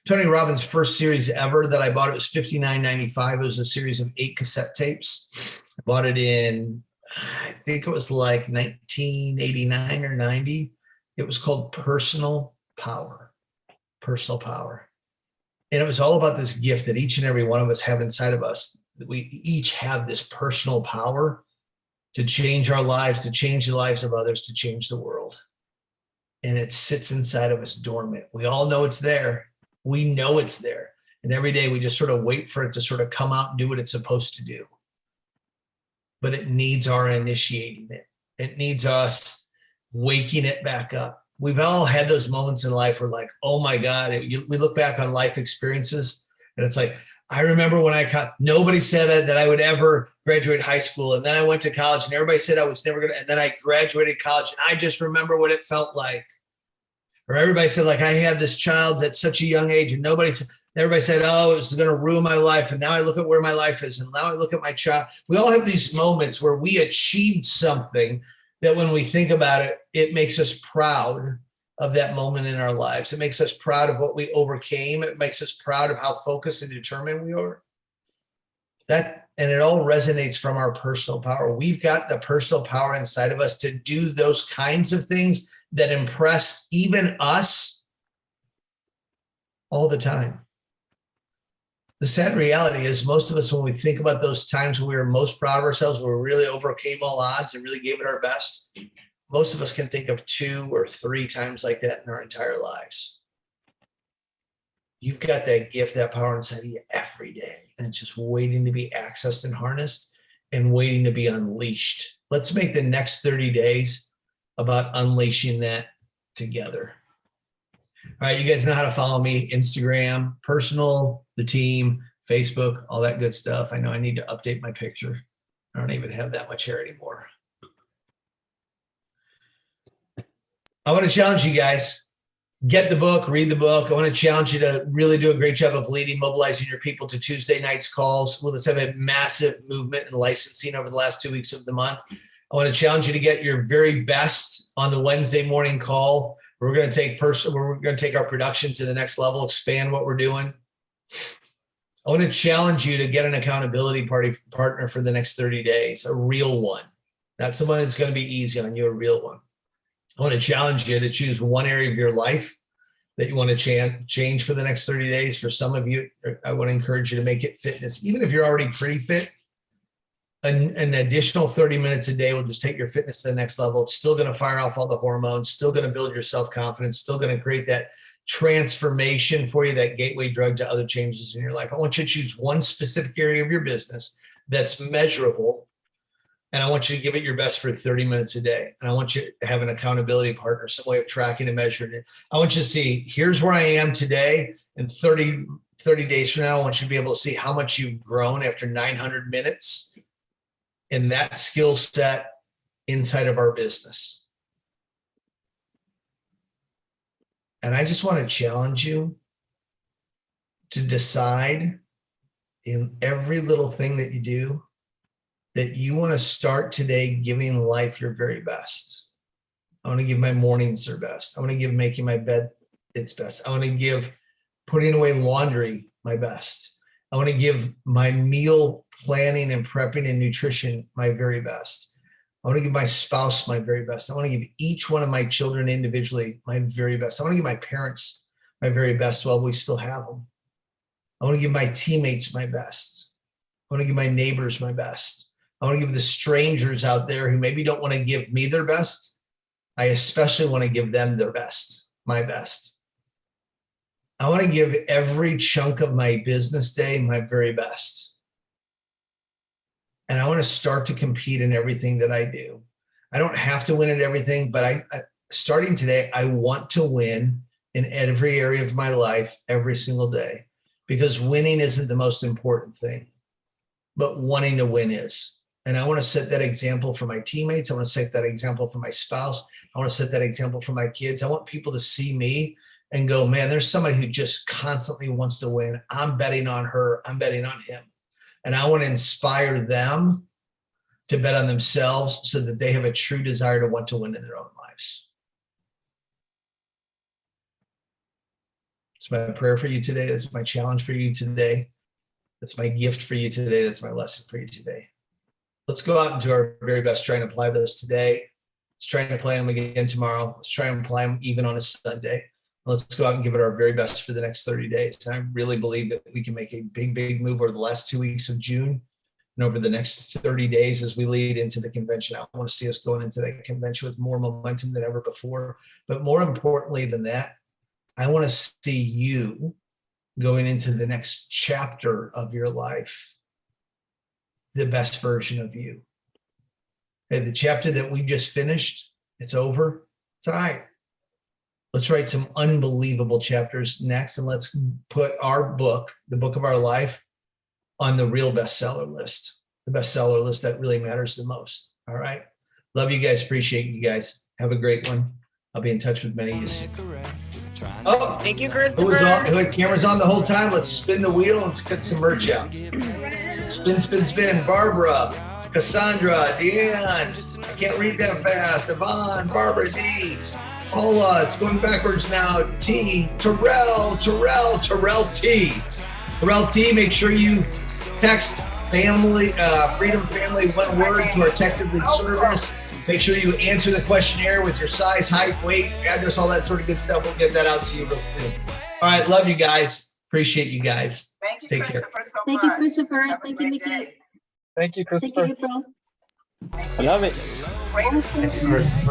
Tony Robbins' first series ever that I bought, it was $59.95. It was a series of 8 cassette tapes. I bought it in, I think it was like 1989 or 90. It was called Personal Power. Personal Power. And it was all about this gift that each and every one of us have inside of us. That we each have this personal power to change our lives, to change the lives of others, to change the world. And it sits inside of us dormant. We all know it's there. We know it's there. And every day we just sort of wait for it to sort of come out and do what it's supposed to do. But it needs our initiating it. It needs us waking it back up. We've all had those moments in life where like, oh my God, we look back on life experiences and it's like, I remember when nobody said that I would ever graduate high school. And then I went to college and everybody said I was never going to, and then I graduated college and I just remember what it felt like. Or everybody said like, I had this child at such a young age and everybody said, oh, it was going to ruin my life. And now I look at where my life is. And now I look at my child. We all have these moments where we achieved something that when we think about it, it makes us proud of that moment in our lives. It makes us proud of what we overcame. It makes us proud of how focused and determined we are. And it all resonates from our personal power. We've got the personal power inside of us to do those kinds of things that impress even us all the time. The sad reality is most of us, when we think about those times when we were most proud of ourselves, where we really overcame all odds and really gave it our best, most of us can think of 2 or 3 times like that in our entire lives. You've got that gift, that power inside of you every day, and it's just waiting to be accessed and harnessed and waiting to be unleashed. Let's make the next 30 days about unleashing that together. All right, you guys know how to follow me: Instagram, personal, the team, Facebook, all that good stuff. I know I need to update my picture. I don't even have that much hair anymore. I want to challenge you guys. Get the book, read the book. I want to challenge you to really do a great job of leading, mobilizing your people to Tuesday night's calls. Well, let's have a massive movement in licensing over the last 2 weeks of the month. I want to challenge you to get your very best on the Wednesday morning call. We're going to take our production to the next level, expand what we're doing. I want to challenge you to get an accountability partner for the next 30 days, a real one, not someone that's going to be easy on you, a real one. I want to challenge you to choose one area of your life that you want to change for the next 30 days. For some of you, I want to encourage you to make it fitness. Even if you're already pretty fit, an additional 30 minutes a day will just take your fitness to the next level. It's still going to fire off all the hormones, still going to build your self-confidence, still going to create that transformation for you, that gateway drug to other changes in your life. I want you to choose one specific area of your business that's measurable, and I want you to give it your best for 30 minutes a day. And I want you to have an accountability partner, some way of tracking and measuring it. I want you to see, here's where I am today, and 30 days from now, I want you to be able to see how much you've grown after 900 minutes in that skill set inside of our business. And I just want to challenge you to decide in every little thing that you do that you want to start today giving life your very best. I want to give my mornings their best. I want to give making my bed its best. I want to give putting away laundry my best. I want to give my meal planning and prepping and nutrition my very best. I want to give my spouse my very best. I want to give each one of my children individually my very best. I want to give my parents my very best while we still have them. I want to give my teammates my best. I want to give my neighbors my best. I want to give the strangers out there who maybe don't want to give me their best. I especially want to give them their best, my best. I want to give every chunk of my business day my very best. And I want to start to compete in everything that I do. I don't have to win at everything, but starting today, I want to win in every area of my life every single day, because winning isn't the most important thing, but wanting to win is. And I want to set that example for my teammates. I want to set that example for my spouse. I want to set that example for my kids. I want people to see me and go, man, there's somebody who just constantly wants to win. I'm betting on her. I'm betting on him. And I want to inspire them to bet on themselves so that they have a true desire to want to win in their own lives. It's my prayer for you today. That's my challenge for you today. That's my gift for you today. That's my lesson for you today. Let's go out and do our very best, try and apply those today. Let's try and apply them again tomorrow. Let's try and apply them even on a Sunday. Let's go out and give it our very best for the next 30 days. And I really believe that we can make a big, big move over the last 2 weeks of June and over the next 30 days as we lead into the convention. I want to see us going into that convention with more momentum than ever before. But more importantly than that, I want to see you going into the next chapter of your life, the best version of you. Okay, the chapter that we just finished, it's over. It's all right. Let's write some unbelievable chapters next, and let's put our book, the book of our life, on the real bestseller list, the bestseller list that really matters the most. All right. Love you guys. Appreciate you guys. Have a great one. I'll be in touch with many of you soon. Oh, Thank you, who Christopher. had cameras on the whole time? Let's spin the wheel and let's get some merch out. Spin, spin, spin. Barbara, Cassandra, Deanne, I can't read that fast. Yvonne, Barbara D, Paula, it's going backwards now. T, Terrell T. Terrell T, make sure you text family, Freedom Family, one word to our text lead service. Make sure you answer the questionnaire with your size, height, weight, address, all that sort of good stuff. We'll get that out to you real soon. All right, love you guys. Appreciate you guys. Thank you, Take care. Christopher, so Thank you, much. Christopher. Have a Thank you, great Nikki. day. Thank you, Thank you, Christopher. April. Thank I love it. Great. Thank you, Christopher.